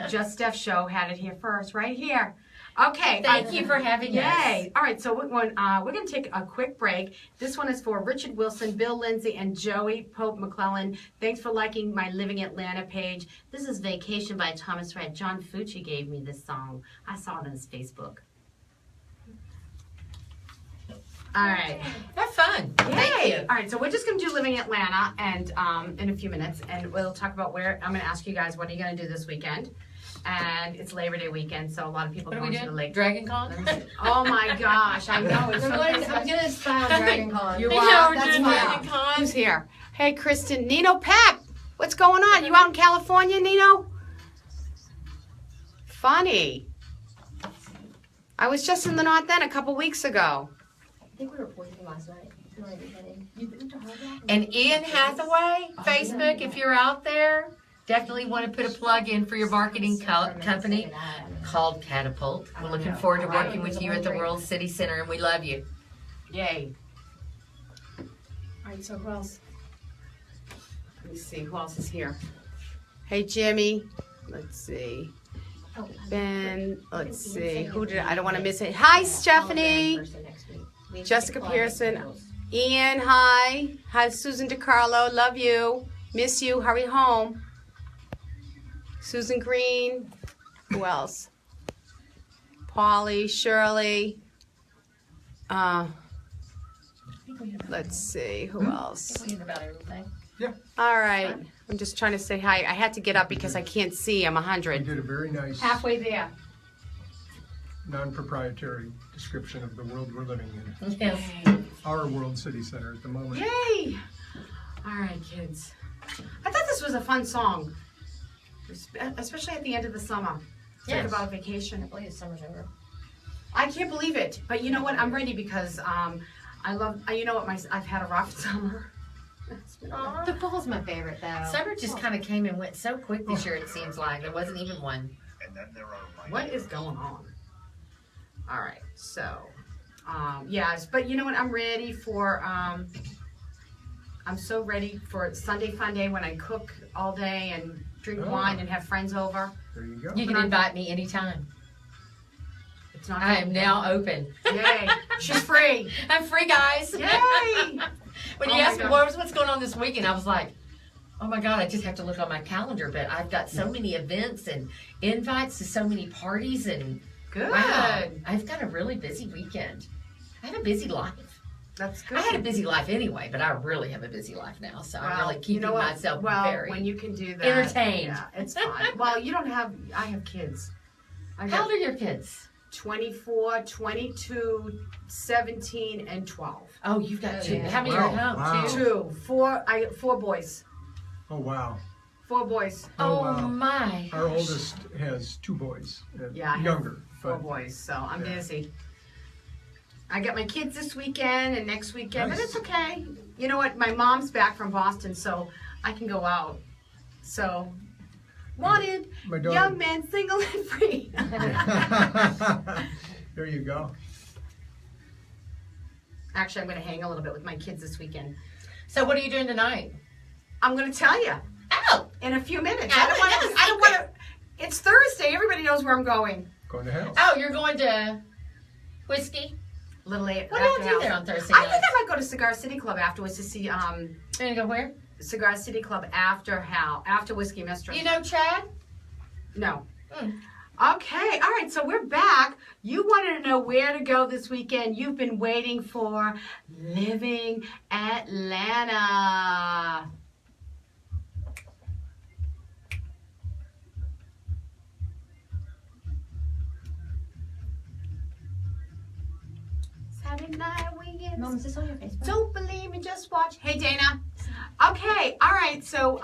Just Steph Show had it here first, right here. Okay. Thank you for having us. Yay. All right, so we're going to take a quick break. This one is for Richard Wilson, Bill Lindsay, and Joey Pope McClellan. Thanks for liking my Living Atlanta page. This is Vacation by Thomas Rhett. John Fucci gave me this song. I saw it on his Facebook. All right. Have fun. Thank Yay. you. All right, so we're just going to do Living Atlanta and in a few minutes, and we'll talk about where I'm going to ask you guys what are you going to do this weekend, and it's Labor Day weekend, so a lot of people What are going we to the doing? lake. Dragon Con? Oh my gosh, I know it's I'm gonna spy on Dragon Con. You I are. know, we're That's doing fine. Dragon Con. Who's here? Hey, Kristen, Nino, Pep. What's going on? You out in California, Nino? Funny. I was just in the North End a couple weeks ago. I think we were poisoned last night. You might be kidding. You went to Hard Rock? And Ian Hathaway, Facebook, if you're out there, definitely want to put a plug in for your marketing company called Catapult. We're looking forward to working with you at the World City Center, and we love you. Yay. All right, so who else? Let me see, who else is here? Hey, Jimmy. Let's see. Oh, Ben, let's see. Who did I don't want to miss it. Hi, Stephanie. Jessica Pearson. Ian, hi. Hi, Susan DiCarlo. Love you. Miss you. Hurry home. Susan Green. Who else? Polly, Shirley. Let's see. Who else? About everything. All right. I'm just trying to say hi. I had to get up because I can't see. I'm We 100. did a very nice Halfway there. non-proprietary description of the world we're living in. Yes. Our World City Center at the moment. Yay! All right, kids. I thought this was a fun song, especially at the end of the summer. Think Yes. about vacation. I believe the summer's over. I can't believe it, but you know what? I'm ready because I love. You know what? I've had a rough summer. It's been a rough- The fall's my favorite though. Summer just kind of came and went so quick this year, it seems like. There wasn't even one. What is going on? All right, so yes, but you know what? I'm ready for. I'm so ready for Sunday Fun Day when I cook all day and drink Oh. wine and have friends over. There you go. You can invite me anytime. It's not. I am now open. Yay! She's free. I'm free, guys. Yay! When Oh you my asked me God. what's going on this weekend, I was like, oh my God, I just have to look on my calendar. But I've got so many events and invites to so many parties, and Good. wow, I've got a really busy weekend. I have a busy life. That's good. I had a busy life anyway, but I really have a busy life now, so I'm Well, really keeping you know what? myself well, very when you can do that, entertained. Yeah, it's fine. Well, you don't have. I have kids. I How have old are your kids? 24, 22, 17, and 12. Oh, you've got Oh, two. yeah. How many are at Wow, home? wow. Two. Two, four. I got 4 boys. Oh, wow. 4 boys. Oh, wow. my. Our oldest has 2 boys. Yeah, I have Younger. 4 But boys. So I'm Yeah. busy. I got my kids this weekend and next weekend, but Nice. it's okay. You know what? My mom's back from Boston, so I can go out. So, wanted, my daughter. young man, single and free. There you go. Actually, I'm going to hang a little bit with my kids this weekend. So what are you doing tonight? I'm going to tell you Oh, in a few minutes. I I don't want want to- to. I don't want to. It's Thursday. Everybody knows where I'm going. Going to hell. oh, you're going to Whiskey? A little late. What do y'all after do house. there on Thursday I nights? think I might go to Cigar City Club afterwards to see You're gonna go where? Cigar City Club after Whiskey Mistress. You know Chad? No. Mm. Okay, all right, so we're back. You wanted to know where to go this weekend. You've been waiting for Living Atlanta. Saturday night weekend. Mom, is this on your Facebook? Don't believe me, just watch. Hey, Dana. Okay, all right, so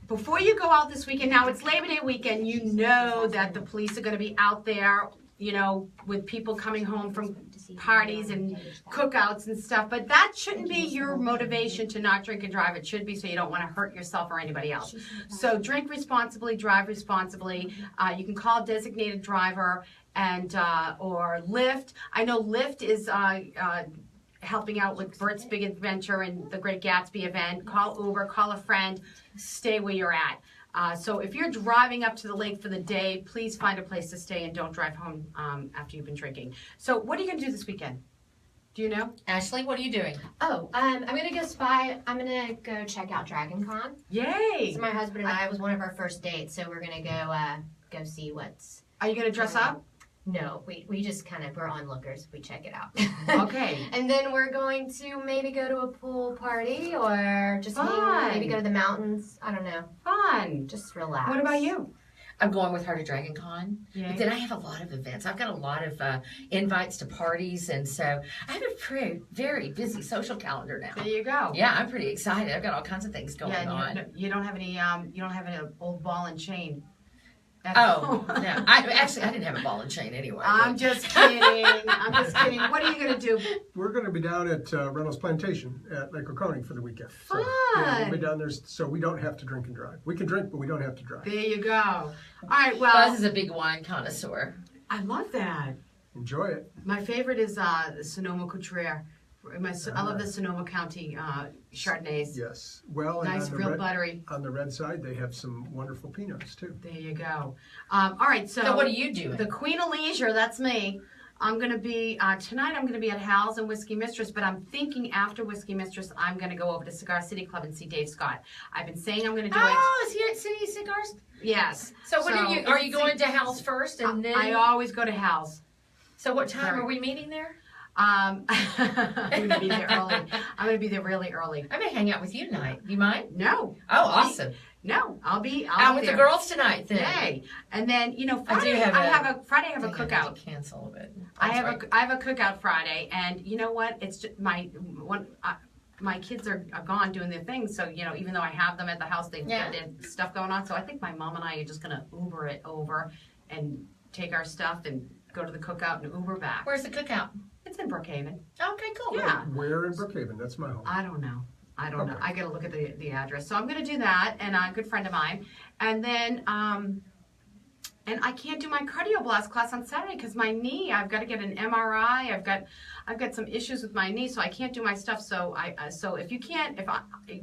before you go out this weekend, now it's Labor Day weekend, you know that the police are going to be out there, you know, with people coming home from parties and cookouts and stuff, but that shouldn't be your motivation to not drink and drive. It should be so you don't want to hurt yourself or anybody else. So drink responsibly, drive responsibly. You can call a designated driver and or Lyft. I know Lyft is helping out with Bert's Big Adventure and the Great Gatsby event. Call Uber, call a friend, stay where you're at. So if you're driving up to the lake for the day, please find a place to stay and don't drive home after you've been drinking. So what are you going to do this weekend? Do you know? Ashley, what are you doing? Oh, I'm gonna go spy. I'm gonna go check out Dragon Con. Yay! So my husband and I, it was one of our first dates, so we're gonna go see what's. Are you going to dress up? No, we just we're onlookers. We check it out. Okay. And then we're going to maybe go to a pool party or just Fun. maybe go to the mountains. I don't know. Fun. Just relax. What about you? I'm going with her to Dragon Con. Yeah. But then I have a lot of events. I've got a lot of invites to parties, and so I have a very busy social calendar now. There you go. Yeah, I'm pretty excited. I've got all kinds of things going Yeah, on. and you don't have any old ball and chain. Oh, no. I didn't have a ball and chain anyway. I'm just kidding. I'm just kidding. What are you going to do? We're going to be down at Reynolds Plantation at Lake Oconee for the weekend. So, Fun. yeah, we'll be down there so we don't have to drink and drive. We can drink, but we don't have to drive. There you go. All right, well, Buzz is a big wine connoisseur. I love that. Enjoy it. My favorite is the Sonoma Cutrer. I love the Sonoma County Chardonnays. Yes. Well, Nice, and real buttery. on the red side, they have some wonderful Pinots, too. There you go. All right, So what are you doing? The Queen of Leisure, that's me. I'm going to be, tonight I'm going to be at Hal's and Whiskey Mistress, but I'm thinking after Whiskey Mistress, I'm going to go over to Cigar City Club and see Dave Scott. I've been saying I'm going to do it. Oh, is he at City Cigars? Yes. So what are you going to Hal's first and then? I always go to Hal's. So what time are we meeting there? I'm going to be there early. I'm going to be there really early. I may hang out with you tonight. You mind? No. Oh, awesome. No, I'll be Out with there. the girls tonight then. Yay. And then, I Friday, have a to cookout. cancel a bit. I have a cookout Friday, and you know what? It's just my kids are gone doing their things, so even though I have them at the house, they've got their stuff going on. So I think my mom and I are just gonna Uber it over and take our stuff and go to the cookout and Uber back. Where's the cookout? It's in Brookhaven. Okay, cool. Yeah. Where in Brookhaven? That's my home. I don't know. Okay. I gotta look at the address. So I'm gonna do that, and a good friend of mine, and then and I can't do my cardio blast class on Saturday because my knee. I've got to get an MRI. I've got some issues with my knee, so I can't do my stuff. So so if you can't,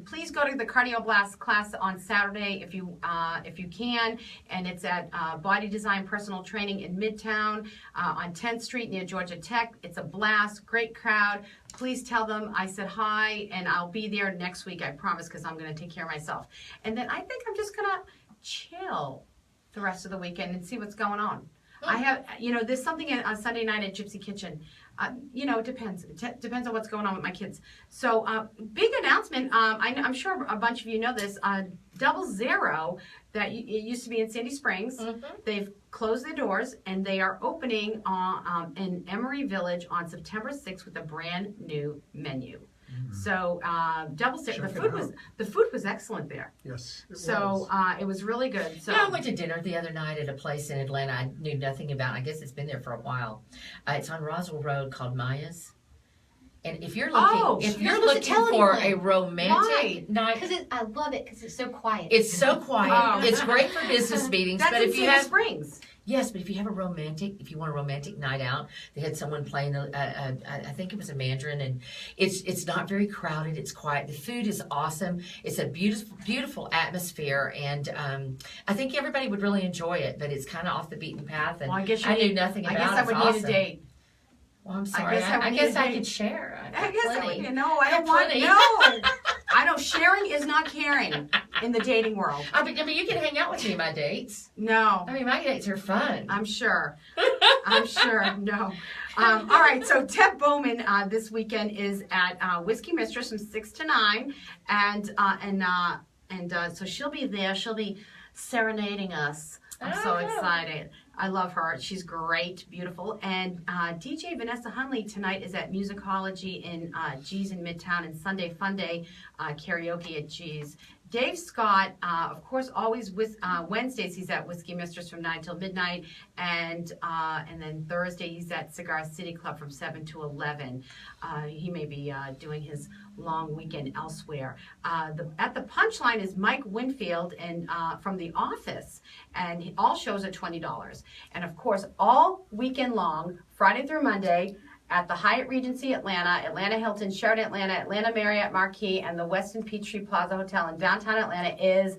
please go to the cardio blast class on Saturday if you can, and it's at Body Design Personal Training in Midtown on 10th Street near Georgia Tech. It's a blast, great crowd. Please tell them I said hi, and I'll be there next week. I promise, because I'm going to take care of myself. And then I think I'm just gonna chill the rest of the weekend and see what's going on. I have, there's something on Sunday night at Gypsy Kitchen. It depends. It depends on what's going on with my kids. So, big announcement. I'm sure a bunch of you know this. Double Zero, it used to be in Sandy Springs. Mm-hmm. They've closed their doors, and they are opening in Emory Village on September 6th with a brand new menu. So Double Zero, the food was excellent there. Yes. It So was. it was really good. So I went to dinner the other night at a place in Atlanta I knew nothing about. I guess it's been there for a while. It's on Roswell Road called Maya's. And if you're looking, supposed to tell for anyone. a romantic night, Because I love it because it's so quiet. it's so quiet. Oh. It's great for business meetings. that's But in if you Sandy have Springs. Yes, but if you want a romantic night out, they had someone playing. I think it was a Mandarin, and it's not very crowded. It's quiet. The food is awesome. It's a beautiful atmosphere, and I think everybody would really enjoy it. But it's kind of off the beaten path, and Well, I guess I knew nothing about it. I guess I would It's need a awesome. date. Well, I'm sorry. I need guess a I date. could share. I guess I Plenty. would. No, I I don't have want. plenty. No, I don't. Sharing is not caring in the dating world. I mean, you can hang out with me on my dates. No, I mean, my dates are fun. I'm sure. I'm sure. No. All right. So Deb Bowman this weekend is at Whiskey Mistress from 6 to 9, and so she'll be there. She'll be serenading us. I'm so excited. I love her. She's great, beautiful. And DJ Vanessa Hunley tonight is at Musicology in G's in Midtown, and Sunday Fun Day karaoke at G's. Dave Scott, of course, always with Wednesdays he's at Whiskey Mistress from 9 till midnight, and then Thursday he's at Cigar City Club from 7 to 11. He may be doing his long weekend elsewhere. At the Punchline is Mike Winfield and from The Office, and all shows are $20. And of course, all weekend long, Friday through Monday, at the Hyatt Regency Atlanta, Atlanta Hilton, Sheraton Atlanta, Atlanta Marriott Marquis, and the Westin Peachtree Plaza Hotel in downtown Atlanta is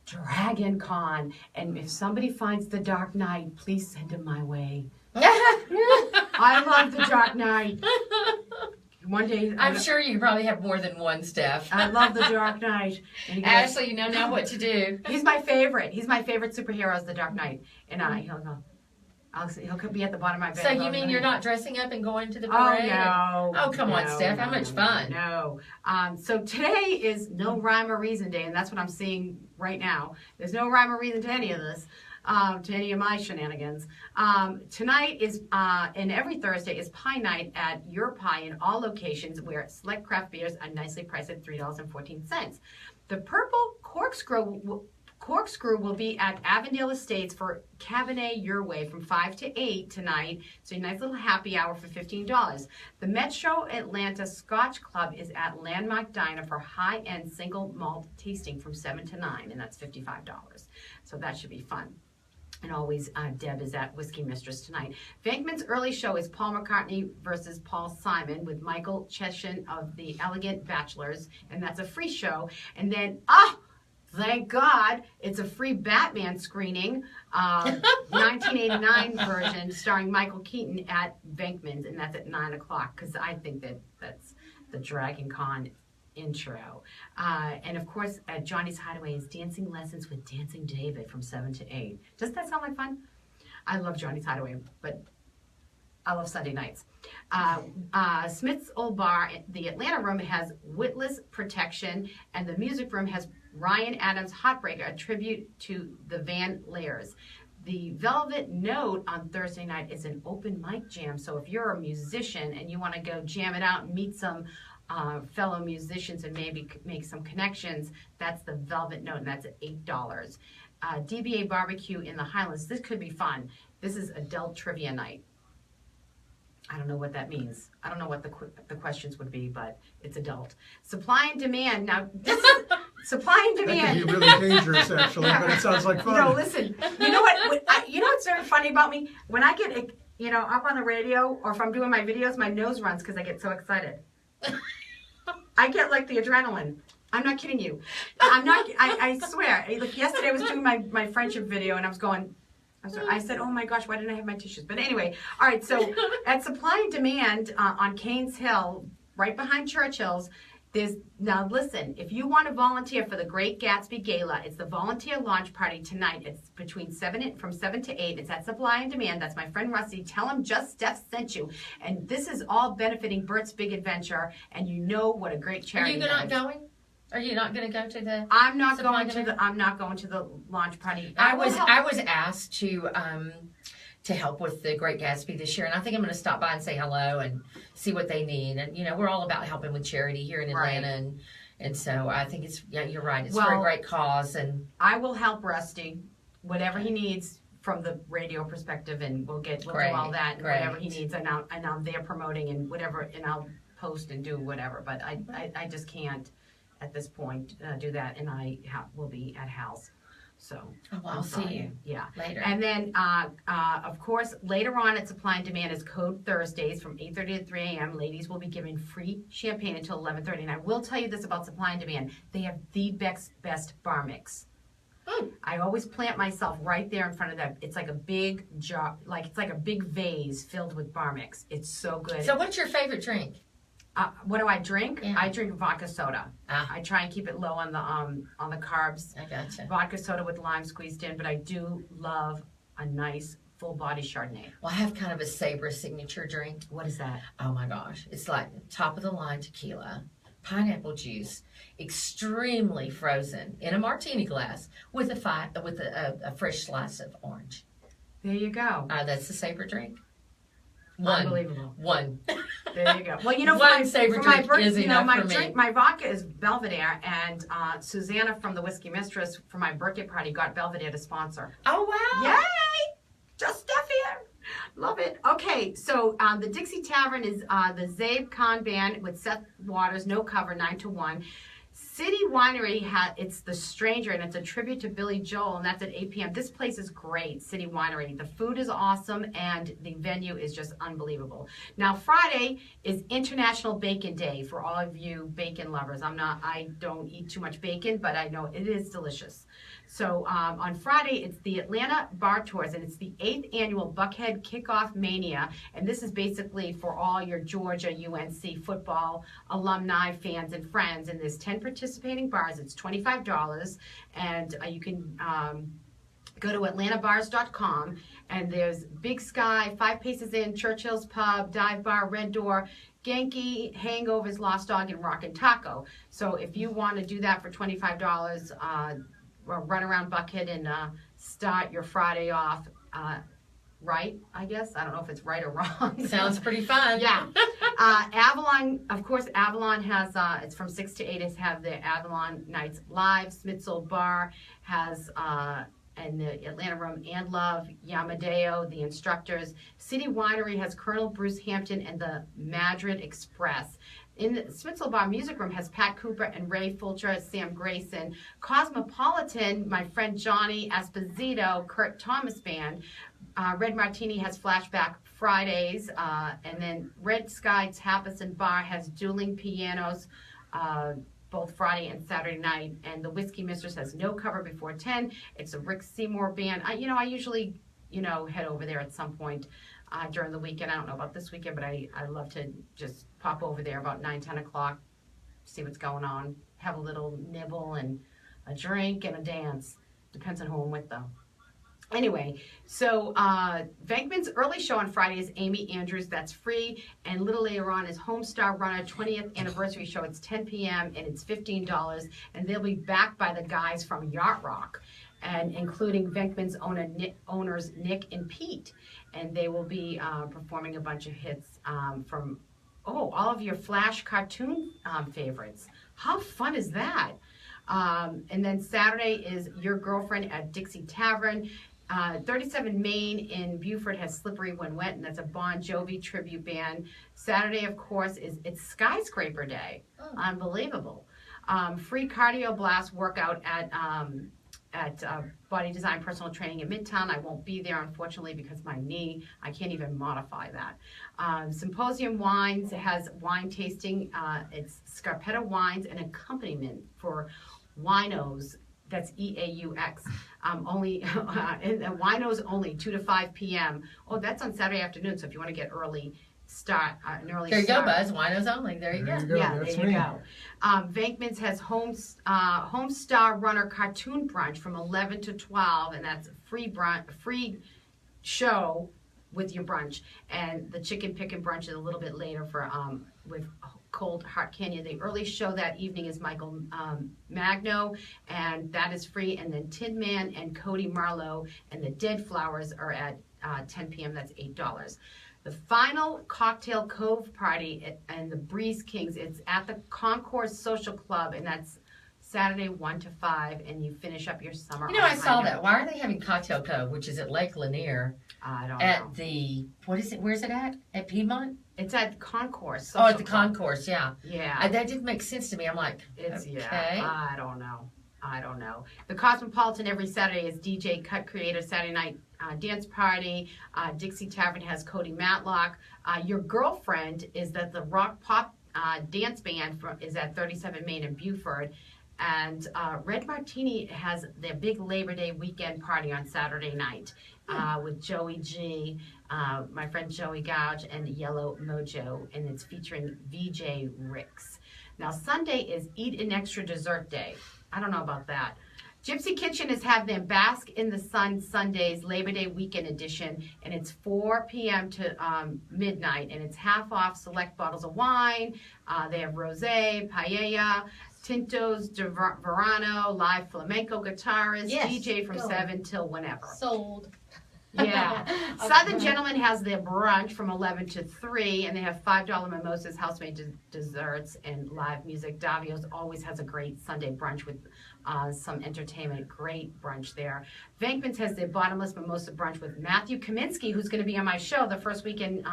Dragon Con. And if somebody finds The Dark Knight, please send him my way. I love The Dark Knight. One day, I'm sure you probably have more than one, Steph. I love The Dark Knight. And he goes, Ashley, you know now what to do. He's my favorite. He's my favorite superhero is The Dark Knight. And he'll go, He'll be at the bottom of my bed. So you mean you're not dressing up and going to the Oh, parade? no. Oh, come on, No, Steph. no, How much no, fun? No. So today is no rhyme or reason day, and that's what I'm seeing right now. There's no rhyme or reason to any of this, to any of my shenanigans. Tonight is, and every Thursday is Pie Night at Your Pie in all locations where select craft beers are nicely priced at $3.14. The Purple Corkscrew will be at Avondale Estates for Cabernet Your Way from 5 to 8 tonight. So a nice little happy hour for $15. The Metro Atlanta Scotch Club is at Landmark Diner for high-end single malt tasting from 7 to 9, and that's $55. So that should be fun. And always, Deb is at Whiskey Mistress tonight. Venkman's early show is Paul McCartney versus Paul Simon with Michael Cheshin of the Elegant Bachelors, and that's a free show. And then, thank God, it's a free Batman screening, 1989 version starring Michael Keaton at Venkman's, and that's at 9 o'clock, because I think that's the Dragon Con intro. And of course, at Johnny's Hideaway is Dancing Lessons with Dancing David from 7 to 8. Doesn't that sound like fun? I love Johnny's Hideaway, but I love Sunday nights. Smith's Old Bar, the Atlanta room has Witless Protection, and the music room has Ryan Adams' Heartbreaker, a tribute to the Van Layers. The Velvet Note on Thursday night is an open mic jam, so if you're a musician and you want to go jam it out and meet some fellow musicians and maybe make some connections, that's the Velvet Note, and that's at $8. DBA Barbecue in the Highlands, this could be fun. This is adult trivia night. I don't know what that means. I don't know what the questions would be, but it's adult. Supply and demand. Now, this is, supply and demand. That could be really dangerous, actually, but it sounds like fun. No, listen. You know what? You know what's very funny about me? When I get, up on the radio, or if I'm doing my videos, my nose runs because I get so excited. I get like the adrenaline. I'm not kidding you. I'm not. I swear. Like yesterday, I was doing my friendship video, and I was going. I said, oh my gosh, why didn't I have my tissues? But anyway, all right, so at Supply and Demand on Canes Hill, right behind Churchill's, now listen, if you want to volunteer for the Great Gatsby Gala, it's the volunteer launch party tonight. It's from 7 to 8. It's at Supply and Demand. That's my friend Rusty. Tell him Just Steph sent you. And this is all benefiting Bert's Big Adventure, and you know what a great charity that is. Are you not going? Are you not going to go to the? I'm not going to the launch party. I was asked to help with the Great Gatsby this year, and I think I'm going to stop by and say hello and see what they need. And we're all about helping with charity here in Atlanta, Right. and so I think you're right. It's for a great cause, and I will help Rusty, whatever he needs from the radio perspective, and we'll do all that and whatever he needs. And I'm there promoting and whatever, and I'll post and do whatever. But I just can't at this point do that, and I will be at Hal's. So I'll see you later. And then, of course, later on at Supply and Demand is Code Thursdays from 8:30 to 3 a.m. Ladies will be giving free champagne until 11:30. And I will tell you this about Supply and Demand. They have the best bar mix. I always plant myself right there in front of them. It's like a big jar, it's like a big vase filled with bar mix. It's so good. So what's your favorite drink? What do I drink? Yeah. I drink vodka soda. I try and keep it low on the carbs. I gotcha. Vodka soda with lime squeezed in, but I do love a nice full body Chardonnay. Well, I have kind of a Sabre signature drink. What is that? Oh my gosh, it's like top of the line tequila, pineapple juice, extremely frozen in a martini glass with a fresh slice of orange. There you go. That's the Sabre drink. Unbelievable. One. There you go. Well, One Sabre drink is enough my for me. drink, my vodka is Belvedere, and Susanna from the Whiskey Mistress for my birthday party got Belvedere to sponsor. Oh wow! Yay! Just Steph here. Love it. Okay, so the Dixie Tavern is the Zabe Khan Band with Seth Waters, no cover, 9 to 1. City Winery, it's The Stranger, and it's a tribute to Billy Joel, and that's at 8 p.m. This place is great, City Winery. The food is awesome, and the venue is just unbelievable. Now, Friday is International Bacon Day for all of you bacon lovers. I don't eat too much bacon, but I know it is delicious. So on Friday, it's the Atlanta Bar Tours, and it's the 8th annual Buckhead Kickoff Mania. And this is basically for all your Georgia UNC football alumni, fans, and friends. And there's 10 participating bars. It's $25, and you can go to atlantabars.com, and there's Big Sky, Five Paces Inn, Churchill's Pub, Dive Bar, Red Door, Genki, Hangovers, Lost Dog, and Rockin' Taco. So if you want to do that for $25, run around Buckhead and start your Friday off right, I guess. I don't know if it's right or wrong. Sounds pretty fun. Yeah. Avalon, of course, Avalon has, it's from 6 to 8, is have the Avalon Nights Live. Smithsonian Bar has, and the Atlanta Room and Love, Yamadeo, the Instructors. City Winery has Colonel Bruce Hampton and the Madrid Express. In the Smithsonian Bar Music Room has Pat Cooper and Ray Fulcher, Sam Grayson. Cosmopolitan, my friend Johnny Esposito, Kurt Thomas Band. Red Martini has Flashback Fridays, and then Red Sky Tapas and Bar has dueling pianos, both Friday and Saturday night, and the Whiskey Mistress has no cover before 10. It's a Rick Seymour band. I usually, head over there at some point during the weekend. I don't know about this weekend, but I love to just pop over there about 9, 10 o'clock, see what's going on, have a little nibble and a drink and a dance. Depends on who I'm with, though. Anyway, so Venkman's early show on Friday is Amy Andrews. That's free. And a little later on is Homestar Runner 20th anniversary show. It's 10 p.m. and it's $15. And they'll be backed by the guys from Yacht Rock, and including Venkman's owners Nick and Pete. And they will be performing a bunch of hits from all of your Flash cartoon favorites. How fun is that? And then Saturday is Your Girlfriend at Dixie Tavern. 37 Main in Beaufort has Slippery When Wet, and that's a Bon Jovi tribute band. Saturday, of course, it's Skyscraper Day. Oh. Unbelievable. Free cardio blast workout at Body Design Personal Training in Midtown. I won't be there, unfortunately, because my knee, I can't even modify that. Symposium Wines has wine tasting. It's Scarpetta Wines and accompaniment for winos. That's EAUX. Only and winos only 2 to 5 p.m. Oh, that's on Saturday afternoon. So if you want to get early start, an early there you start. go, Buzz. Winos only. There you go. Yeah, That's there you me. go. Venkman's has Homestar Runner Cartoon Brunch from 11 to 12, and that's free show with your brunch. And the Chicken Pickin' Brunch is a little bit later for with Cold Heart Canyon. The early show that evening is Michael Magno, and that is free. And then Tin Man and Cody Marlowe and the Dead Flowers are at 10 p.m. That's $8. The final Cocktail Cove party and the Breeze Kings, it's at the Concourse Social Club, and that's Saturday 1 to 5, and you finish up your summer. I saw that. Why are they having Cocktail Cove, which is at Lake Lanier? I don't at know. The, what is it? Where's it at? At Piedmont? It's at Concourse. Oh, at Social the Club. Concourse, yeah. Yeah. That didn't make sense to me. I'm like, It's okay. yeah. I don't know. The Cosmopolitan every Saturday is DJ Cut Creator Saturday Night Dance Party. Dixie Tavern has Cody Matlock. Your Girlfriend is that the Rock Pop Dance Band is at 37 Main in Beaufort. And Red Martini has their big Labor Day weekend party on Saturday night with Joey G, my friend Joey Gouge, and Yellow Mojo, and it's featuring VJ Ricks. Now Sunday is Eat an Extra Dessert Day. I don't know about that. Gypsy Kitchen has had their Bask in the Sun Sundays Labor Day weekend edition, and it's 4 p.m. to midnight, and it's half off select bottles of wine. They have rosé, paella, Tintos, Verano, live flamenco guitarist, Yes, DJ from go. 7 till whenever. Sold. Yeah. Southern Gentleman has their brunch from 11 to 3, and they have $5 mimosas, house-made desserts, and live music. Davio's always has a great Sunday brunch with some entertainment. Great brunch there. Venkman's has their bottomless mimosa brunch with Matthew Kaminsky, who's going to be on my show the first weekend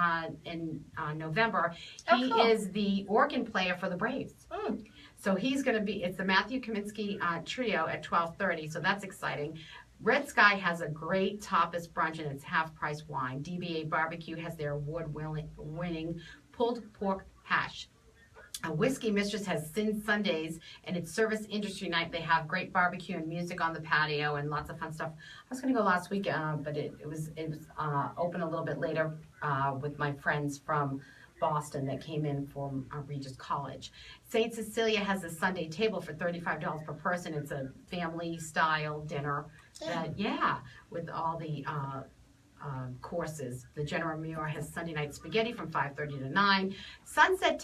in November. He cool. is the organ player for the Braves. Mm. So he's going to be, it's the Matthew Kaminsky trio at 12:30, so that's exciting. Red Sky has a great tapas brunch, and it's half-price wine. DBA Barbecue has their award-winning pulled pork hash. A Whiskey Mistress has Sin Sundays, and it's service industry night. They have great barbecue and music on the patio and lots of fun stuff. I was going to go last week, but it was open a little bit later with my friends from Boston that came in from Regis College. St. Cecilia has a Sunday table for $35 per person. It's a family-style dinner. With all the courses. The General Muir has Sunday night spaghetti from 5:30 to 9. Sunset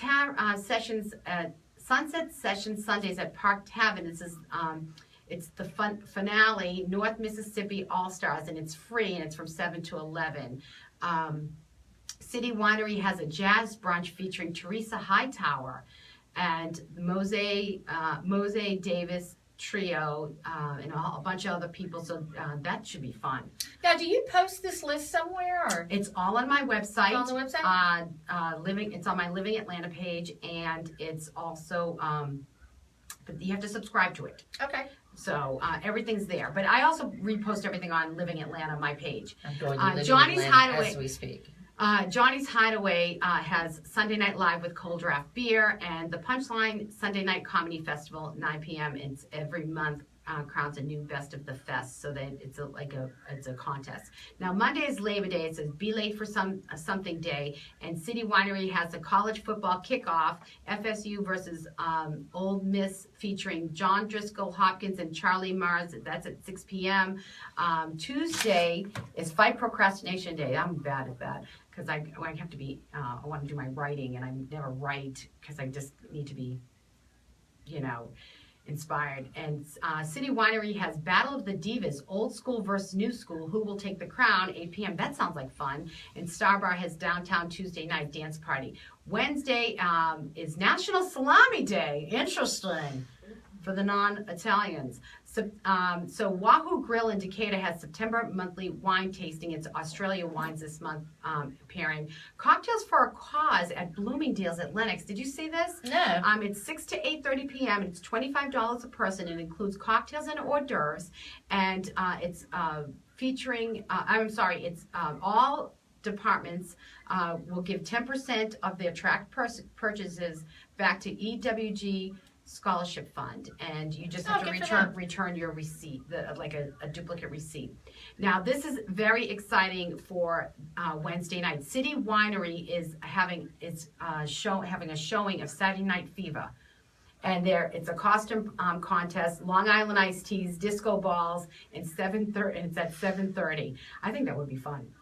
Session Sundays at Park Tavern. This is it's the finale, North Mississippi All Stars, and it's free, and it's from 7 to 11. City Winery has a jazz brunch featuring Teresa Hightower and Mose Davis Trio, and a bunch of other people, so that should be fun. Now, do you post this list somewhere? Or? It's all on my website. It's on the website? It's on my Living Atlanta page, and it's also, but you have to subscribe to it. Okay. So everything's there. But I also repost everything on Living Atlanta, my page. I'm going to Living Johnny's Atlanta Hideaway, as we speak. Johnny's Hideaway has Sunday Night Live with cold draft beer, and the Punchline Sunday Night Comedy Festival, 9 p.m. It's every month. Crowns a new best of the fest, so that it's a contest. Now Monday is Labor Day. It says be late for something day, and City Winery has a college football kickoff, FSU versus Ole Miss, featuring John Driscoll Hopkins and Charlie Mars. That's at 6 p.m. Tuesday is Fight Procrastination Day. I'm bad at that because I have to be. I want to do my writing, and I never write because I just need to be, inspired. And City Winery has Battle of the Divas, old school versus new school. Who will take the crown? 8 p.m. That sounds like fun. And Star Bar has Downtown Tuesday Night Dance Party. Wednesday is National Salami Day. Interesting for the non-Italians. So Wahoo Grill in Decatur has September monthly wine tasting. It's Australia wines this month pairing. Cocktails for a Cause at Bloomingdale's at Lenox. Did you see this? No. It's 6 to 8:30 p.m. It's $25 a person. It includes cocktails and hors d'oeuvres, and it's featuring. It's all departments will give 10% of their track purchases back to EWG Scholarship Fund, and you just have to return your receipt, a duplicate receipt. Now, this is very exciting for Wednesday night. City Winery is having a showing of Saturday Night Fever, and it's a costume contest, Long Island iced teas, disco balls, and it's at 7:30. I think that would be fun.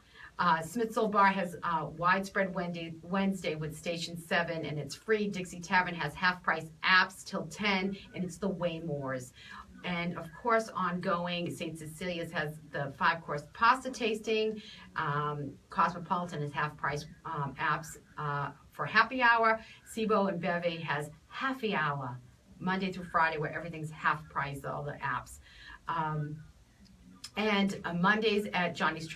Smithsonian Bar has Widespread Wednesday with Station 7, and it's free. Dixie Tavern has half-price apps till 10, and it's the Waymores. And, of course, ongoing, St. Cecilia's has the 5-course pasta tasting. Cosmopolitan has half-price apps for happy hour. Cibo and Beve has happy hour, Monday through Friday, where everything's half-price, all the apps. And Mondays at Johnny's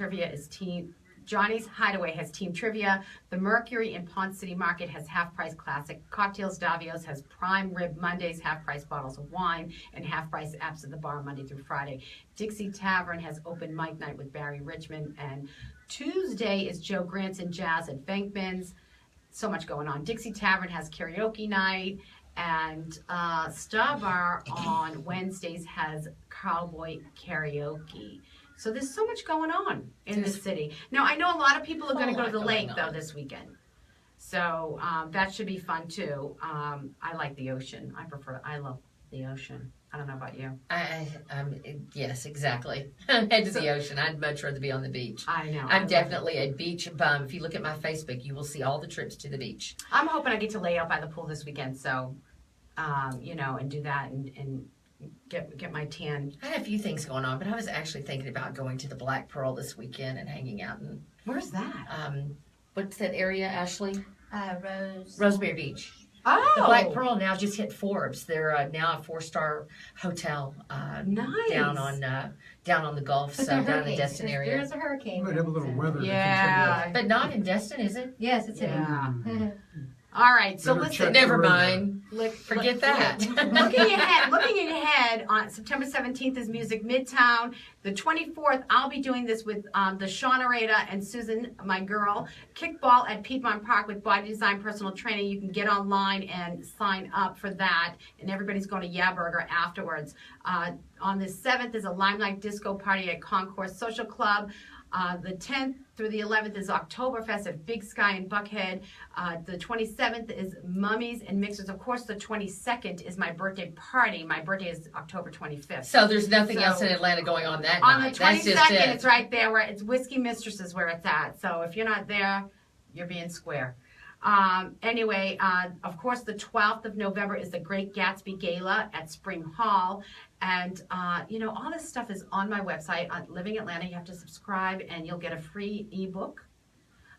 Hideaway has Team Trivia. The Mercury in Ponce City Market has half-price classic cocktails. Davio's has prime rib Mondays, half-price bottles of wine, and half-price apps at the bar Monday through Friday. Dixie Tavern has open mic night with Barry Richmond. And Tuesday is Joe Granson Jazz at Bankman's. So much going on. Dixie Tavern has karaoke night. And Star Bar on Wednesdays has cowboy karaoke. So there's so much going on in the city. Now, I know a lot of people are going to go to the lake, though, this weekend. So that should be fun, too. I like the ocean. I love the ocean. I don't know about you. Yes, exactly. Head to the ocean. I'd much rather be on the beach. I know. I'm definitely a beach bum. If you look at my Facebook, you will see all the trips to the beach. I'm hoping I get to lay out by the pool this weekend, so, and do that and get my tan. I had a few things going on, but I was actually thinking about going to the Black Pearl this weekend and hanging out. Where's that? What's that area, Ashley? Roseberry Beach. Oh! The Black Pearl now just hit Forbes. They're now a 4-star hotel nice. down on the Gulf, so down in the Destin area. There's a hurricane. Might have a little weather. Yeah. But not in Destin, is it? Yes, it's Yeah. in. All right, so Better listen. check. Never mind. Forget Forget that. Looking ahead, on September 17th is Music Midtown. The 24th, I'll be doing this with the Shawnarada and Susan, my girl. Kickball at Piedmont Park with Body Design Personal Training. You can get online and sign up for that, and everybody's going to Yeah Burger afterwards. On the 7th is a Limelight Disco Party at Concourse Social Club. The 10th through the 11th is Oktoberfest at Big Sky in Buckhead. The 27th is Mummies and Mixers. Of course, the 22nd is my birthday party. My birthday is October 25th. So there's nothing So- else in Atlanta going on that On night. the That's just 22nd, it. it's right there where it's Whiskey Mistresses where it's at. So if you're not there, you're being square. Anyway, of course, the 12th of November is the Great Gatsby Gala at Spring Hall. And, all this stuff is on my website, on Living Atlanta. You have to subscribe and you'll get a free ebook.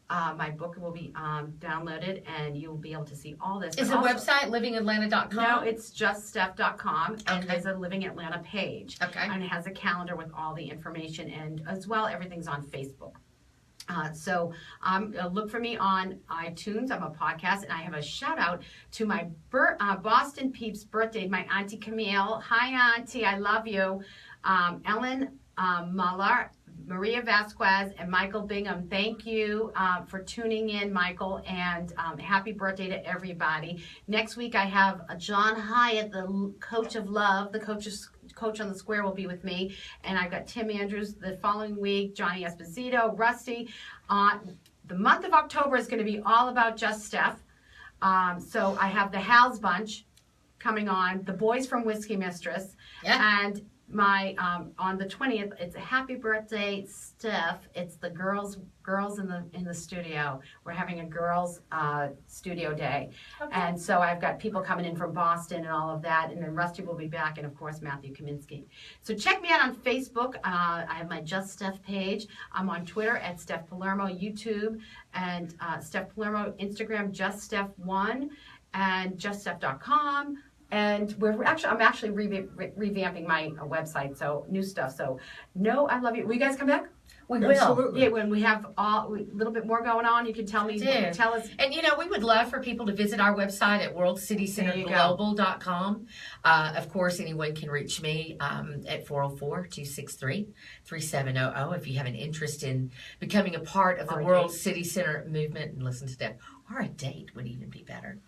My book will be downloaded and you'll be able to see all this. Is But the also- website livingatlanta.com? No, it's just steph.com, and Okay. there's a Living Atlanta page. Okay. And it has a calendar with all the information, and as well, everything's on Facebook. So look for me on iTunes. I'm a podcast, and I have a shout out to my Boston peeps birthday, my Auntie Camille. Hi, Auntie, I love you. Ellen Muller, Maria Vasquez, and Michael Bingham. Thank you for tuning in, Michael, and happy birthday to everybody. Next week, I have John Hyatt, the coach of love, the coach on the square will be with me, and I've got Tim Andrews the following week, Johnny Esposito, Rusty. The month of October is going to be all about Just Steph. So I have the Hal's Bunch coming on, the boys from Whiskey Mistress, Yeah. and my on the 20th, it's a happy birthday, Steph. It's the girls in the studio. We're having a girls studio day, and so I've got people coming in from Boston and all of that, and then Rusty will be back, and of course Matthew Kaminsky. So check me out on Facebook. I have my Just Steph page. I'm on Twitter at Steph Palermo, YouTube, and Steph Palermo, Instagram, Just Steph 1, and JustSteph.com. And I'm actually revamping my website, so new stuff. So, I love you. Will you guys come back? We will. Absolutely. Yeah, when we have a little bit more going on, you can tell me. do. Tell us. And we would love for people to visit our website at worldcitycenterglobal.com. Of course, anyone can reach me at 404-263-3700 if you have an interest in becoming a part of the Or a World date. City Center movement and listen to Steph. Or a date would even be better.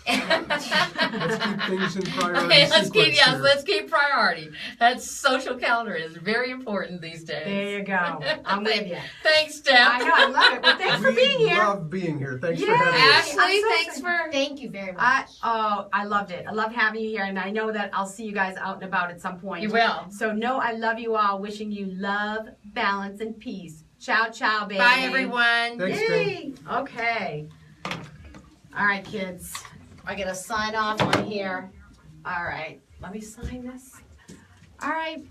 Let's keep things in priority sequence here. Let's keep priority. That social calendar is very important these days. There you go. I'm with you. Thanks, Steph. I know. I love it. Well, thanks for being We here. love being here. Thanks for Yay. having us. Ashley, I'm so thanks for. Thank you very much. I loved it. I loved having you here, and I know that I'll see you guys out and about at some point. You will. So, I love you all. Wishing you love, balance, and peace. Ciao, ciao, baby. Bye, everyone. Thanks, Yay. Okay. All right, kids. I gotta sign off on here. All right. Let me sign this. All right.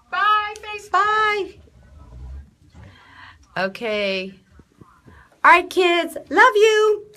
Bye, Facebook. Bye. Okay. All right, kids. Love you.